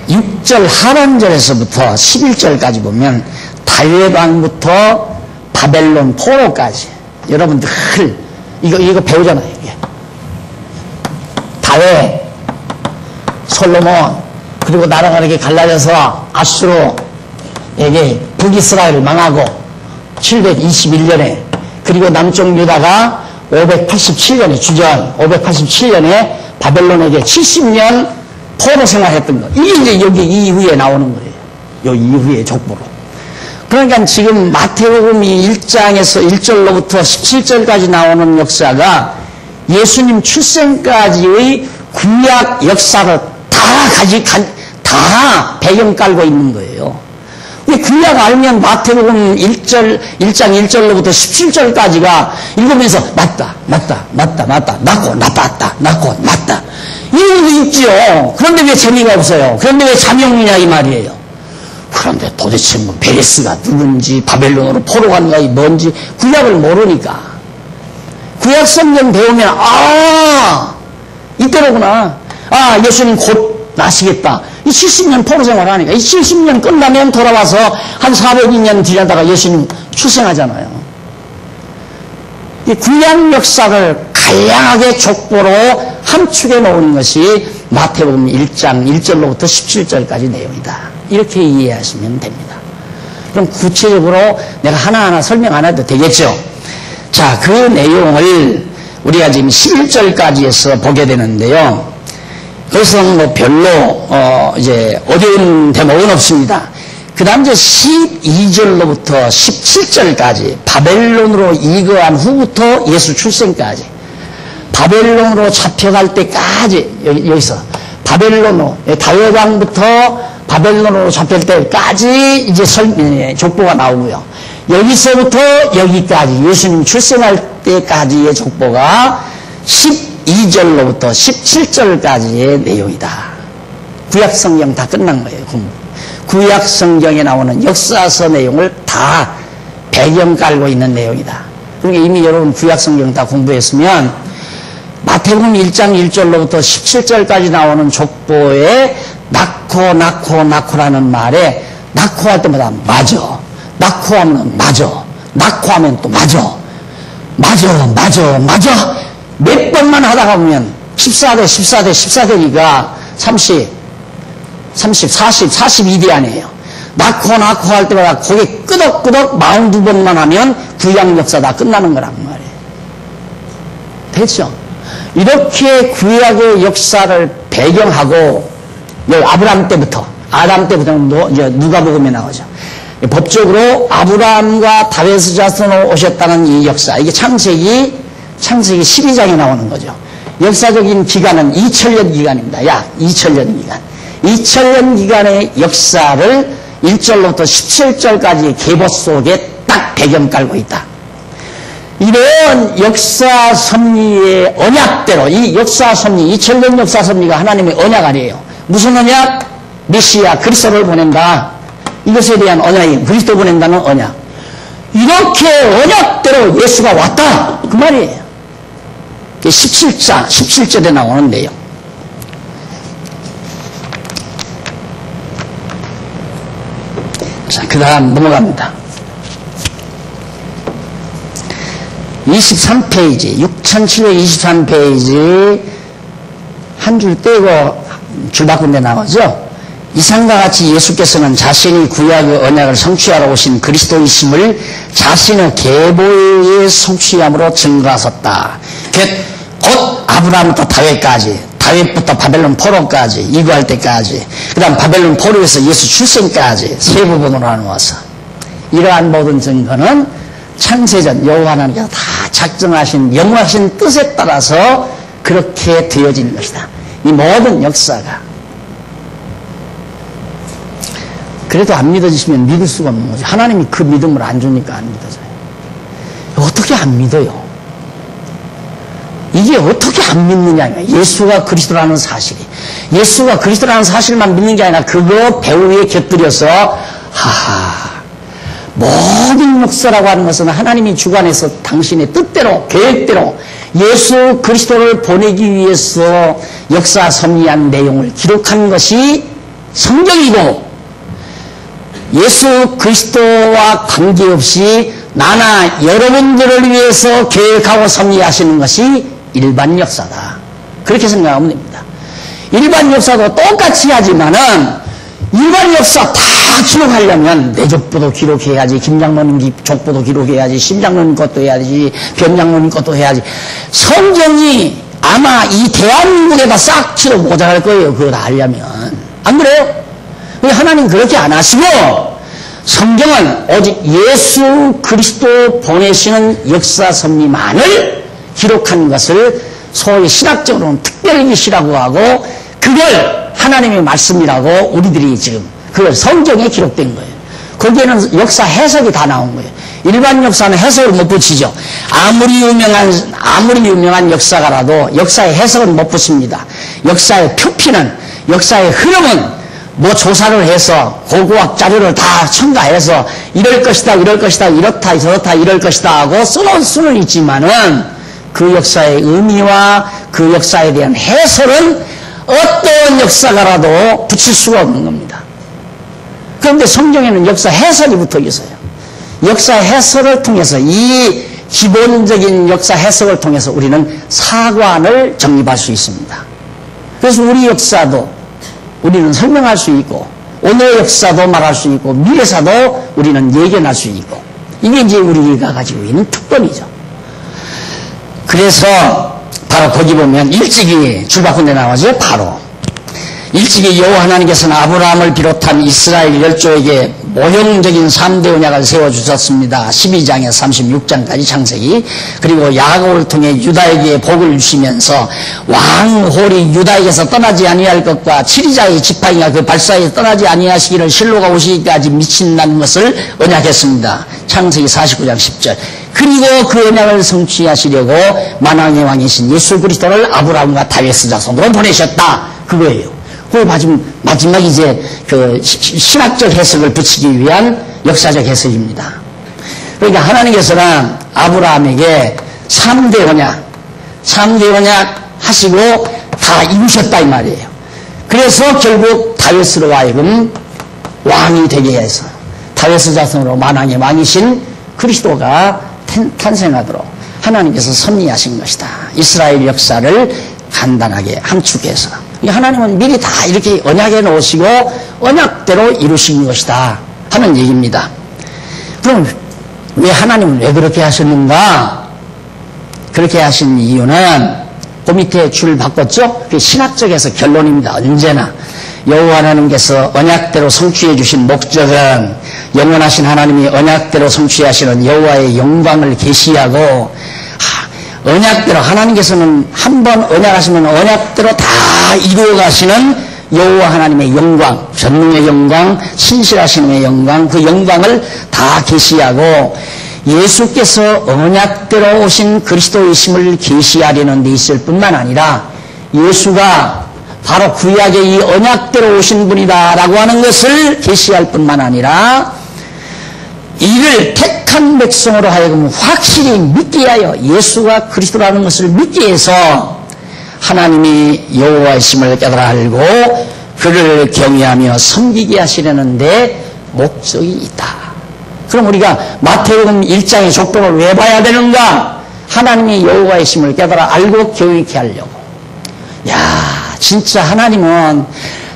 6절 하반절에서부터 11절까지 보면 다윗 왕부터 바벨론 포로까지, 여러분들 이거 배우잖아요. 이게. 다윗, 솔로몬, 그리고 나라가 이렇게 갈라져서 아수르에게 북이스라엘을 망하고 721년에, 그리고 남쪽 유다가 587년에 주전 587년에 바벨론에게 70년 포로 생활했던 거. 이게 이제 여기 이후에 나오는 거예요. 요 이후의 족보로. 그러니까 지금 마태복음이 1장에서 1절로부터 17절까지 나오는 역사가 예수님 출생까지의 구약 역사를 다 배경 깔고 있는 거예요. 구약 알면 마태복음 1장 1절로부터 17절까지가 읽으면서 맞다. 낳고 맞다. 이런 게 있죠. 그런데 왜 재미가 없어요? 그런데 왜 잠이 없느냐 이 말이에요. 그런데 도대체 뭐 베레스가 누군지, 바벨론으로 포로 간 것이 뭔지 구약을 모르니까. 구약 성경 배우면 이때로구나. 아, 예수님 곧 나시겠다. 이 70년 포로 생활하니까 이 70년 끝나면 돌아와서 한 400년 뒤에다가 예수님 출생하잖아요. 이 구약 역사를 다양하게 족보로 함축해 놓은 것이 마태복음 1장 1절로부터 17절까지 내용이다. 이렇게 이해하시면 됩니다. 그럼 구체적으로 내가 하나하나 설명 안 해도 되겠죠? 자, 그 내용을 우리가 지금 11절까지에서 보게 되는데요. 거기서는 뭐 별로 이제 어려운 대목은 없습니다. 그 다음 이제 12절로부터 17절까지 바벨론으로 이거한 후부터 예수 출생까지 바벨론으로 잡혀갈 때까지 여기서 바벨론으로 다윗 왕부터 바벨론으로 잡힐 때까지 이제 족보가 나오고요. 여기서부터 여기까지 예수님 출생할 때까지의 족보가 12절로부터 17절까지의 내용이다. 구약 성경 다 끝난 거예요. 구약 성경에 나오는 역사서 내용을 다 배경 깔고 있는 내용이다. 그러니까 이미 여러분 구약 성경 다 공부했으면 마태복음 1장 1절로부터 17절까지 나오는 족보에 낳고라는 말에 낳고할 때마다 맞아. 낳고하면 맞아. 낳고하면 또 맞아. 맞아. 몇 번만 하다가 보면 14대니까 30, 40, 42대 아니에요. 낳고 할 때마다 고개 끄덕끄덕 42번만 하면 구약 역사 다 끝나는 거란 말이에요. 됐죠? 이렇게 구약의 역사를 배경하고 아브라함 때부터 이제 누가복음에 나오죠. 법적으로 아브라함과 다윗의 자손으로 오셨다는 이 역사, 이게 창세기 12장에 나오는 거죠. 역사적인 기간은 2000년 기간입니다. 약 2000년 기간. 2000년 기간의 역사를 1절로부터 17절까지 계보 속에 딱 배경 깔고 있다. 이런 역사 섭리의 언약대로 이 역사 섭리, 2000년 역사 섭리가 하나님의 언약 아니에요. 무슨 언약? 메시아 그리스도를 보낸다. 이것에 대한 언약이 그리스도 보낸다는 언약. 이렇게 언약대로 예수가 왔다. 그 말이에요. 17절에 나오는 내용. 자, 그 다음 넘어갑니다. 23페이지, 6723페이지 한 줄 떼고 줄 바꾼 데 나오죠? 이상과 같이 예수께서는 자신이 구약의 언약을 성취하러 오신 그리스도이심을 자신의 계보의 성취함으로 증거하셨다. 곧 아브라함부터 다윗부터 바벨론 포로까지, 이거할 때까지, 그 다음 바벨론 포로에서 예수 출생까지 세 부분으로 나누어서 이러한 모든 증거는 창세전 여호와 하나님께서 다 작정하신 영원하신 뜻에 따라서 그렇게 되어지는 것이다. 이 모든 역사가. 그래도 안 믿어지시면 믿을 수가 없는 거죠. 하나님이 그 믿음을 안 주니까 안 믿어져요. 어떻게 안 믿어요? 이게 어떻게 안 믿느냐. 예수가 그리스도라는 사실이. 예수가 그리스도라는 사실만 믿는 게 아니라 그거 배후에 곁들여서 모든 역사라고 하는 것은 하나님이 주관해서 당신의 뜻대로 계획대로 예수 그리스도를 보내기 위해서 역사 섭리한 내용을 기록한 것이 성경이고 예수 그리스도와 관계없이 나나 여러분들을 위해서 계획하고 섭리하시는 것이 일반 역사다. 그렇게 생각하면 됩니다. 일반 역사도 똑같이 하지만은 일반 역사 다 기록하려면 내 족보도 기록해야지, 김장로님 족보도 기록해야지, 심장로님 것도 해야지, 변장로님 것도 해야지. 성경이 아마 이 대한민국에다 싹 치러 모자랄 거예요. 그거 다 하려면. 안 그래요? 하나님 그렇게 안 하시고 성경은 오직 예수 그리스도 보내시는 역사 섭리만을 기록한 것을 소위 신학적으로는 특별기시라고 하고 그걸 하나님의 말씀이라고 우리들이 지금 그걸 성경에 기록된 거예요. 거기에는 역사 해석이 다 나온 거예요. 일반 역사는 해석을 못 붙이죠. 아무리 유명한 역사가라도 역사의 해석은 못 붙입니다. 역사의 표피는, 역사의 흐름은 뭐 조사를 해서 고고학 자료를 다 첨가해서 이럴 것이다, 이렇다, 저렇다, 이럴 것이다 하고 써놓을 수는 있지만은 그 역사의 의미와 그 역사에 대한 해설은 어떤 역사가라도 붙일 수가 없는 겁니다. 그런데 성경에는 역사 해설이 붙어 있어요. 역사 해설을 통해서, 이 기본적인 역사 해석을 통해서 우리는 사관을 정립할 수 있습니다. 그래서 우리 역사도 우리는 설명할 수 있고, 오늘의 역사도 말할 수 있고, 미래사도 우리는 예견할 수 있고, 이게 이제 우리가 가지고 있는 특권이죠. 그래서 바로 거기 보면 일찍이 줄바꾼데 나와죠. 바로 일찍이 여호와 하나님께서는 아브라함을 비롯한 이스라엘 열조에게 모형적인 3대 언약을 세워주셨습니다. 12장에서 36장까지 창세기. 그리고 야곱을 통해 유다에게 복을 주시면서 왕홀이 유다에게서 떠나지 아니할 것과 7위자의 지팡이가 그 발사에 떠나지 아니하시기를 실로가 오시기까지 미친다는 것을 언약했습니다. 창세기 49장 10절. 그리고 그 언약을 성취하시려고 만왕의 왕이신 예수 그리스도를 아브라함과 다윗의 자손으로 보내셨다. 그거예요. 그 마지막 이제 그 신학적 해석을 붙이기 위한 역사적 해석입니다. 그러니까 하나님께서는 아브라함에게 3대 언약 하시고 다 이루셨다 이 말이에요. 그래서 결국 다윗으로 하여금 왕이 되게 해서 다윗의 자손으로 만왕의 왕이신 그리스도가 탄생하도록 하나님께서 섭리하신 것이다. 이스라엘 역사를 간단하게 함축해서 하나님은 미리 다 이렇게 언약해 놓으시고 언약대로 이루신 것이다 하는 얘기입니다. 그럼 왜 하나님은 왜 그렇게 하셨는가? 그렇게 하신 이유는 그 밑에 줄 바꿨죠? 그게 신학적 해서 결론입니다. 언제나 여호와 하나님께서 언약대로 성취해 주신 목적은 영원하신 하나님이 언약대로 성취하시는 여호와의 영광을 계시하고, 언약대로 하나님께서는 한번 언약하시면 언약대로 다 이루어 가시는 여호와 하나님의 영광, 전능의 영광, 신실하심의 영광, 그 영광을 다 계시하고 예수께서 언약대로 오신 그리스도이심을 계시하려는 데 있을 뿐만 아니라 예수가 바로 구약의 이 언약대로 오신 분이다 라고 하는 것을 계시할 뿐만 아니라 이를 택한 백성으로 하여금 확실히 믿게 하여 예수가 그리스도라는 것을 믿게 해서 하나님이 여호와이심을 깨달아 알고 그를 경외하며 섬기게 하시려는 데 목적이 있다. 그럼 우리가 마태복음 1장의 족보를 왜 봐야 되는가? 하나님이 여호와이심을 깨달아 알고 경외케 하려고. 야, 진짜 하나님은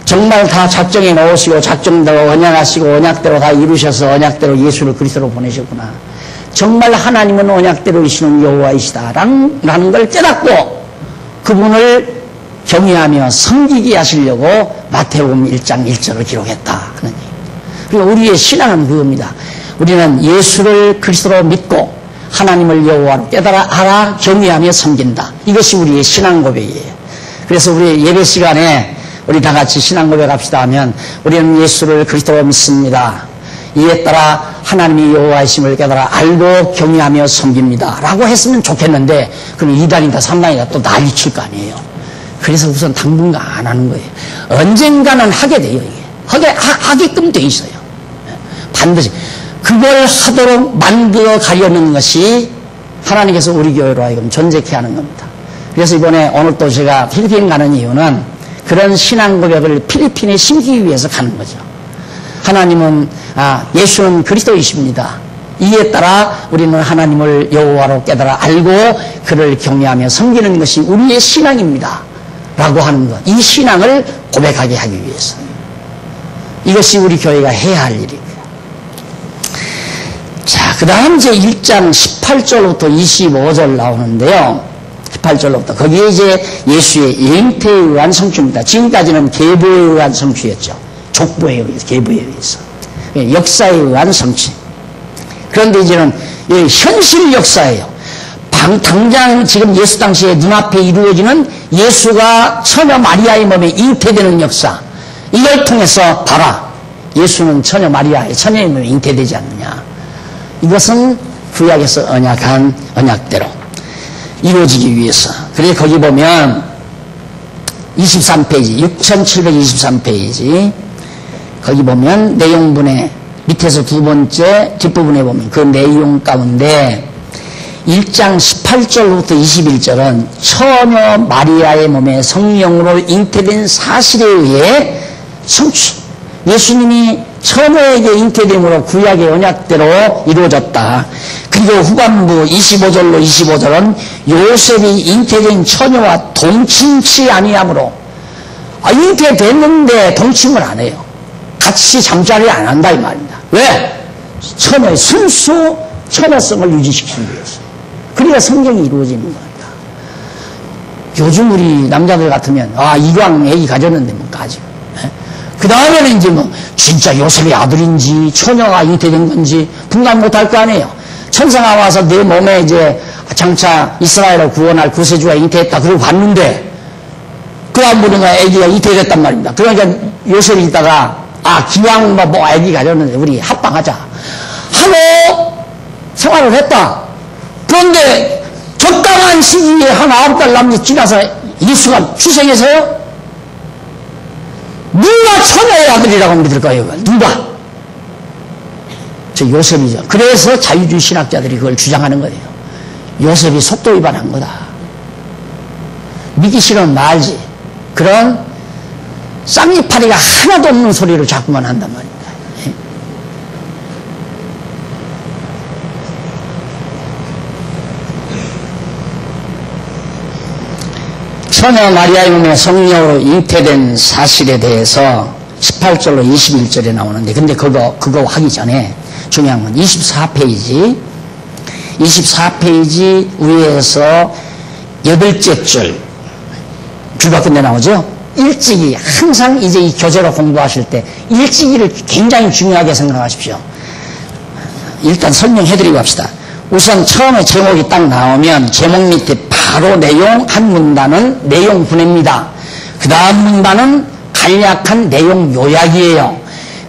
정말 다 작정해 놓으시고 작정대로 언약하시고 언약대로 다 이루셔서 언약대로 예수를 그리스도로 보내셨구나. 정말 하나님은 언약대로 이시는 여호와이시다라는 걸 깨닫고 그분을 경외하며 섬기게 하시려고 마태복음 1장 1절을 기록했다 하는 얘기. 그러니까 우리의 신앙은 그겁니다. 우리는 예수를 그리스도로 믿고 하나님을 여호와로 깨달아 알아 경외하며 섬긴다. 이것이 우리의 신앙 고백이에요. 그래서 우리 예배 시간에 우리 다 같이 신앙 고백합시다 하면 우리는 예수를 그리스도로 믿습니다. 이에 따라 하나님이 여호와이심을 깨달아 알고 경외하며 섬깁니다 라고 했으면 좋겠는데 그럼 2단이다 3단이다 또 난리칠 거 아니에요. 그래서 우선 당분간 안 하는 거예요. 언젠가는 하게 돼요. 이게 하게끔 돼 있어요. 반드시 그걸 하도록 만들어 가려는 것이 하나님께서 우리 교회로 하여금 존재케 하는 겁니다. 그래서 이번에 오늘 또 제가 필리핀 가는 이유는 그런 신앙 고백을 필리핀에 심기 위해서 가는 거죠. 하나님은 예수는 그리스도이십니다. 이에 따라 우리는 하나님을 여호와로 깨달아 알고 그를 경외하며 섬기는 것이 우리의 신앙입니다 라고 하는 것. 이 신앙을 고백하게 하기 위해서 이것이 우리 교회가 해야 할 일이고요. 자, 그 다음 이제 1장 18절부터 25절 나오는데요. 18절로부터 거기에 이제 예수의 잉태에 의한 성취입니다. 지금까지는 계보에 의한 성취였죠. 족보에 의해서, 계보에 의해서. 역사에 의한 성취. 그런데 이제는 현실 역사예요. 당장 지금 예수 당시에 눈앞에 이루어지는 예수가 처녀 마리아의 몸에 잉태되는 역사. 이걸 통해서 봐라. 예수는 처녀 마리아의 처녀의 몸에 잉태되지 않느냐. 이것은 구약에서 언약한 언약대로 이루어지기 위해서. 그래서 거기 보면 23페이지 6723페이지 거기 보면 내용분의 밑에서 두 번째 뒷부분에 보면 그 내용 가운데 1장 18절부터 21절은 처녀 마리아의 몸에 성령으로 잉태된 사실에 의해 성취. 예수님이 처녀에게 잉태됨으로 구약의 언약대로 이루어졌다. 그리고 후반부 25절로 25절은 요셉이 잉태된 처녀와 동침치 아니하므로 잉태됐는데 동침을 안 해요. 같이 잠자리 안 한다 이 말입니다. 왜? 처녀의 순수 처녀성을 유지시키기 위해서. 그러니까 성경이 이루어지는 겁니다. 요즘 우리 남자들 같으면 이왕 애기 가졌는데 뭐 가지고. 그 다음에는 이제 뭐 진짜 요셉의 아들인지 처녀가 잉태된 건지 분간 못할 거 아니에요. 천사가 와서 내 몸에 이제 장차 이스라엘을 구원할 구세주가 잉태했다 그러고 갔는데 그 다음 보니까 애기가 잉태됐단 말입니다. 그러니까 요셉이 있다가 기왕 뭐 애기 가졌는데 우리 합방하자 하고 생활을 했다. 그런데 적당한 시기에 한 9달 남짓 지나서 예수가 출생해서요. 누가 처녀의 아들이라고 믿을까요? 누가? 저 요셉이죠. 그래서 자유주의 신학자들이 그걸 주장하는 거예요. 요셉이 속도 위반한 거다. 믿기 싫으면 말지. 그런 쌍리파리가 하나도 없는 소리를 자꾸만 한단 말입니다. 처녀 마리아의 몸에 성령으로 잉태된 사실에 대해서 18절로 21절에 나오는데, 근데 그거 하기 전에 중요한 건 24페이지 위에서 8째 줄과 끝내 나오죠? 일찍이, 항상 이제 이 교재로 공부하실 때 일찍이를 굉장히 중요하게 생각하십시오. 일단 설명해드리고 합시다. 우선 처음에 제목이 딱 나오면 제목 밑에 바로 내용 한 문단은 내용 분해입니다. 그 다음 문단은 간략한 내용 요약이에요.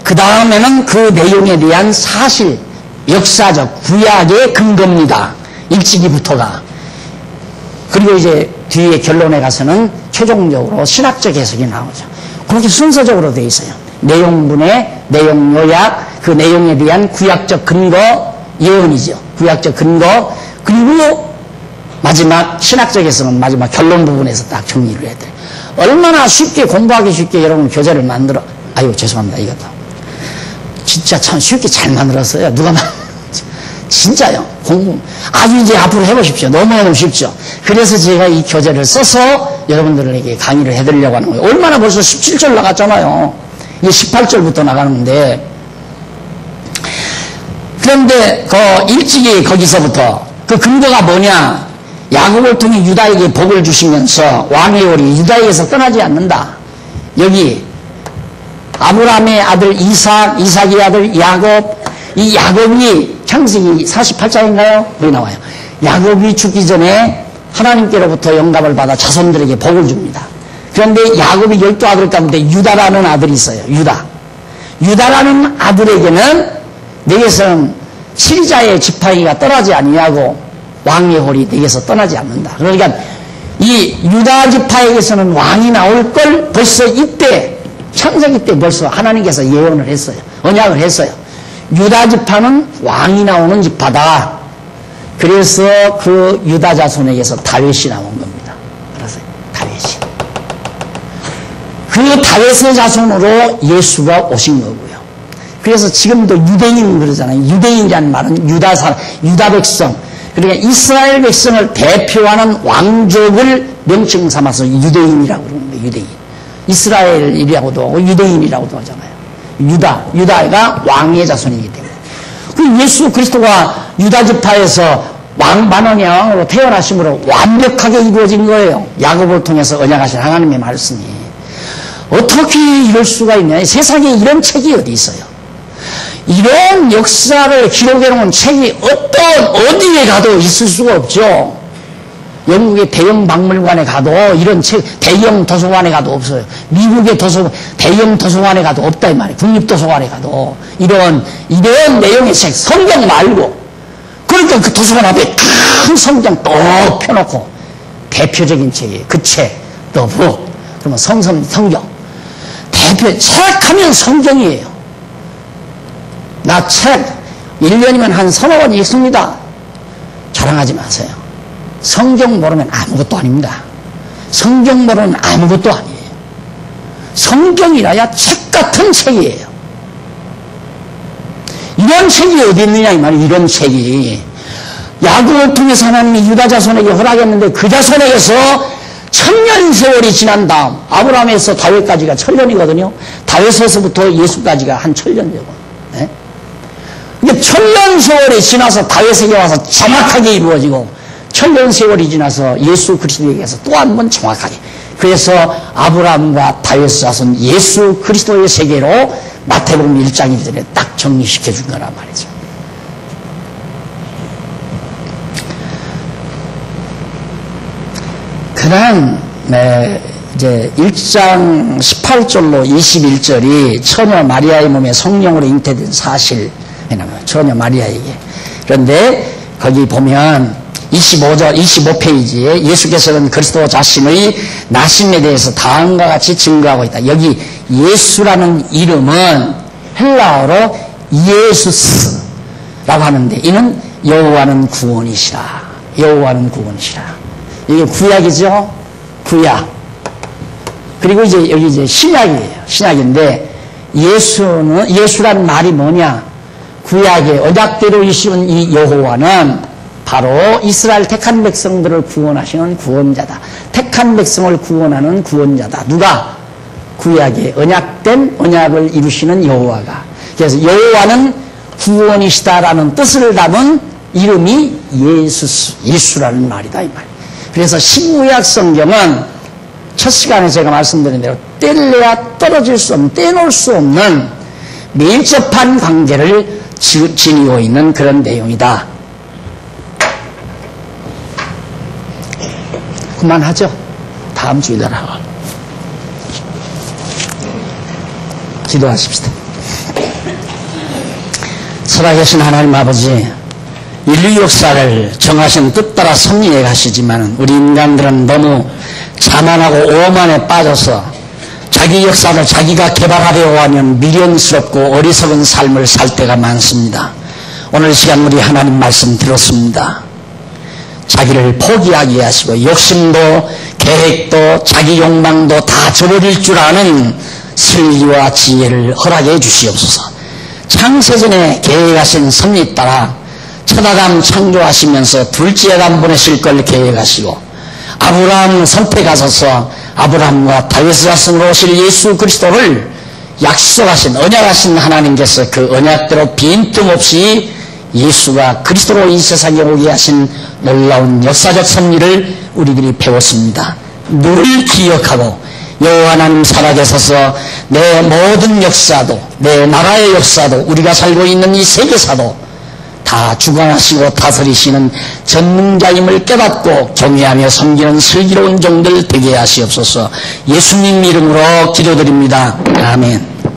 그 다음에는 그 내용에 대한 사실, 역사적, 구약의 근거입니다. 일찍이부터가. 그리고 이제 뒤에 결론에 가서는 최종적으로 신학적 해석이 나오죠. 그렇게 순서적으로 되어 있어요. 내용 분해, 내용 요약, 그 내용에 대한 구약적 근거, 예언이죠. 구약적 근거, 그리고 마지막 신학적 해석은 마지막 결론 부분에서 딱 정리를 해야 돼요. 얼마나 쉽게, 공부하기 쉽게 여러분 교재를 만들어. 죄송합니다. 이것도 진짜 참 쉽게 잘 만들었어요. 누가 진짜요. 공부 아주 이제 앞으로 해보십시오. 너무너무 쉽죠. 그래서 제가 이 교재를 써서 여러분들에게 강의를 해드리려고 하는 거예요. 얼마나 벌써 17절 나갔잖아요. 이게 18절부터 나가는데, 그런데 일찍이 거기서부터 그 근거가 뭐냐? 야곱을 통해 유다에게 복을 주시면서 왕의 올이 유다에게서 떠나지 않는다. 여기 아브라함의 아들 이삭의 아들 야곱, 이 야곱이 창세기 48장인가요? 거기 나와요. 야곱이 죽기 전에 하나님께로부터 영감을 받아 자손들에게 복을 줍니다. 그런데 야곱이 12아들 가운데 유다라는 아들이 있어요. 유다라는 아들에게는 내게서는 7자의 지팡이가 떠나지 아니하고 왕의 홀이 내게서 떠나지 않는다. 그러니까 이 유다 지파에게서는 왕이 나올 걸 벌써 이때 창세기 때 벌써 하나님께서 예언을 했어요. 언약을 했어요. 유다 지파는 왕이 나오는 지파다. 그래서 그 유다 자손에게서 다윗이 나온 겁니다. 알았어요? 다윗이. 그 다윗의 자손으로 예수가 오신 거고요. 그래서 지금도 유대인 그러잖아요. 유대인이라는 말은 유다 백성. 그러니까 이스라엘 백성을 대표하는 왕족을 명칭 삼아서 유대인이라고 그러는 거예요. 유대인. 이스라엘이라고도 하고 유대인이라고도 하잖아요. 유다가 왕의 자손이기 때문에. 그 예수 그리스도가 유다 지파에서 만왕의 왕으로 태어나심으로 완벽하게 이루어진 거예요. 야곱을 통해서 언약하신 하나님의 말씀이. 어떻게 이럴 수가 있냐. 세상에 이런 책이 어디 있어요. 이런 역사를 기록해놓은 책이 어디에 가도 있을 수가 없죠. 영국의 대형 박물관에 가도 이런 책, 대형 도서관에 가도 없어요. 미국의 대형 도서관에 가도 없다 이 말이에요. 국립도서관에 가도 이런 내용의 책, 성경 말고. 그러니까 그 도서관 앞에 큰 성경 또 펴놓고 대표적인 책이에요. 그 책, The Book. 그러면 성경. 대표 책하면 성경이에요. 나 책 1년이면 한 3억 원 읽습니다. 자랑하지 마세요. 성경 모르면 아무것도 아닙니다. 성경 모르면 아무것도 아니에요. 성경이라야 책 같은 책이에요. 이런 책이 어디 있느냐 이 말이에요. 이런 책이 야곱을 통해서 하나님이 유다 자손에게 허락했는데 그 자손에게서 1000년 세월이 지난 다음 아브라함에서 다윗까지가 1000년이거든요. 다윗에서부터 예수까지가 한 1000년 되고, 네? 이게 1000년 세월이 지나서 다윗에게 와서 정확하게 이루어지고 1000년 세월이 지나서 예수 그리스도에게서 또 한 번 정확하게. 그래서 아브라함과 다윗 자손 예수 그리스도의 세계로 마태복음 1장 1절에 딱 정리시켜 준 거란 말이죠. 그다음 이제 1장 18절로 21절이 처녀 마리아의 몸에 성령으로 잉태된 사실, 처녀 마리아에게. 그런데 거기 보면 25절, 25페이지에 예수께서는 그리스도 자신의 나심에 대해서 다음과 같이 증거하고 있다. 여기 예수라는 이름은 헬라어로 예수스라고 하는데 이는 여호와는 구원이시라. 여호와는 구원이시라. 이게 구약이죠? 구약. 그리고 이제 여기 이제 신약이에요. 신약인데 예수라는 말이 뭐냐? 구약의 언약대로 이시는 이 여호와는 바로 이스라엘 택한 백성들을 구원하시는 구원자다. 택한 백성을 구원하는 구원자다. 누가? 구약의 언약된 언약을 이루시는 여호와가. 그래서 여호와는 구원이시다라는 뜻을 담은 이름이 예수라는 말이다 이 말. 그래서 신구약 성경은 첫 시간에 제가 말씀드린 대로 뗄래야 떨어질 수 없는, 떼놓을 수 없는 밀접한 관계를 지니고 있는 그런 내용이다. 그만하죠. 다음 주일날 하고 기도하십시다. 살아계신 하나님 아버지, 인류 역사를 정하신 뜻 따라 섭리해 가시지만 우리 인간들은 너무 자만하고 오만에 빠져서 자기 역사를 자기가 개발하려고 하면 미련스럽고 어리석은 삶을 살 때가 많습니다. 오늘 시간 우리 하나님 말씀 들었습니다. 자기를 포기하게 하시고 욕심도 계획도 자기 욕망도 다 저버릴 줄 아는 슬기와 지혜를 허락해 주시옵소서. 창세전에 계획하신 섭리 따라 첫 아담 창조하시면서 둘째 아담 보내실 걸 계획하시고 아브라함 선택하셔서 아브라함과 다윗 자손으로 오실 예수 그리스도를 약속하신 언약하신 하나님께서 그 언약대로 빈틈없이 예수가 그리스도로 이 세상에 오게 하신 놀라운 역사적 섭리를 우리들이 배웠습니다. 늘 기억하고 여호와 하나님 살아계셔서 내 모든 역사도 내 나라의 역사도 우리가 살고 있는 이 세계사도 다 주관하시고 다스리시는 전능자임을 깨닫고 경외하며 섬기는 슬기로운 종들 되게 하시옵소서. 예수님 이름으로 기도드립니다. 아멘.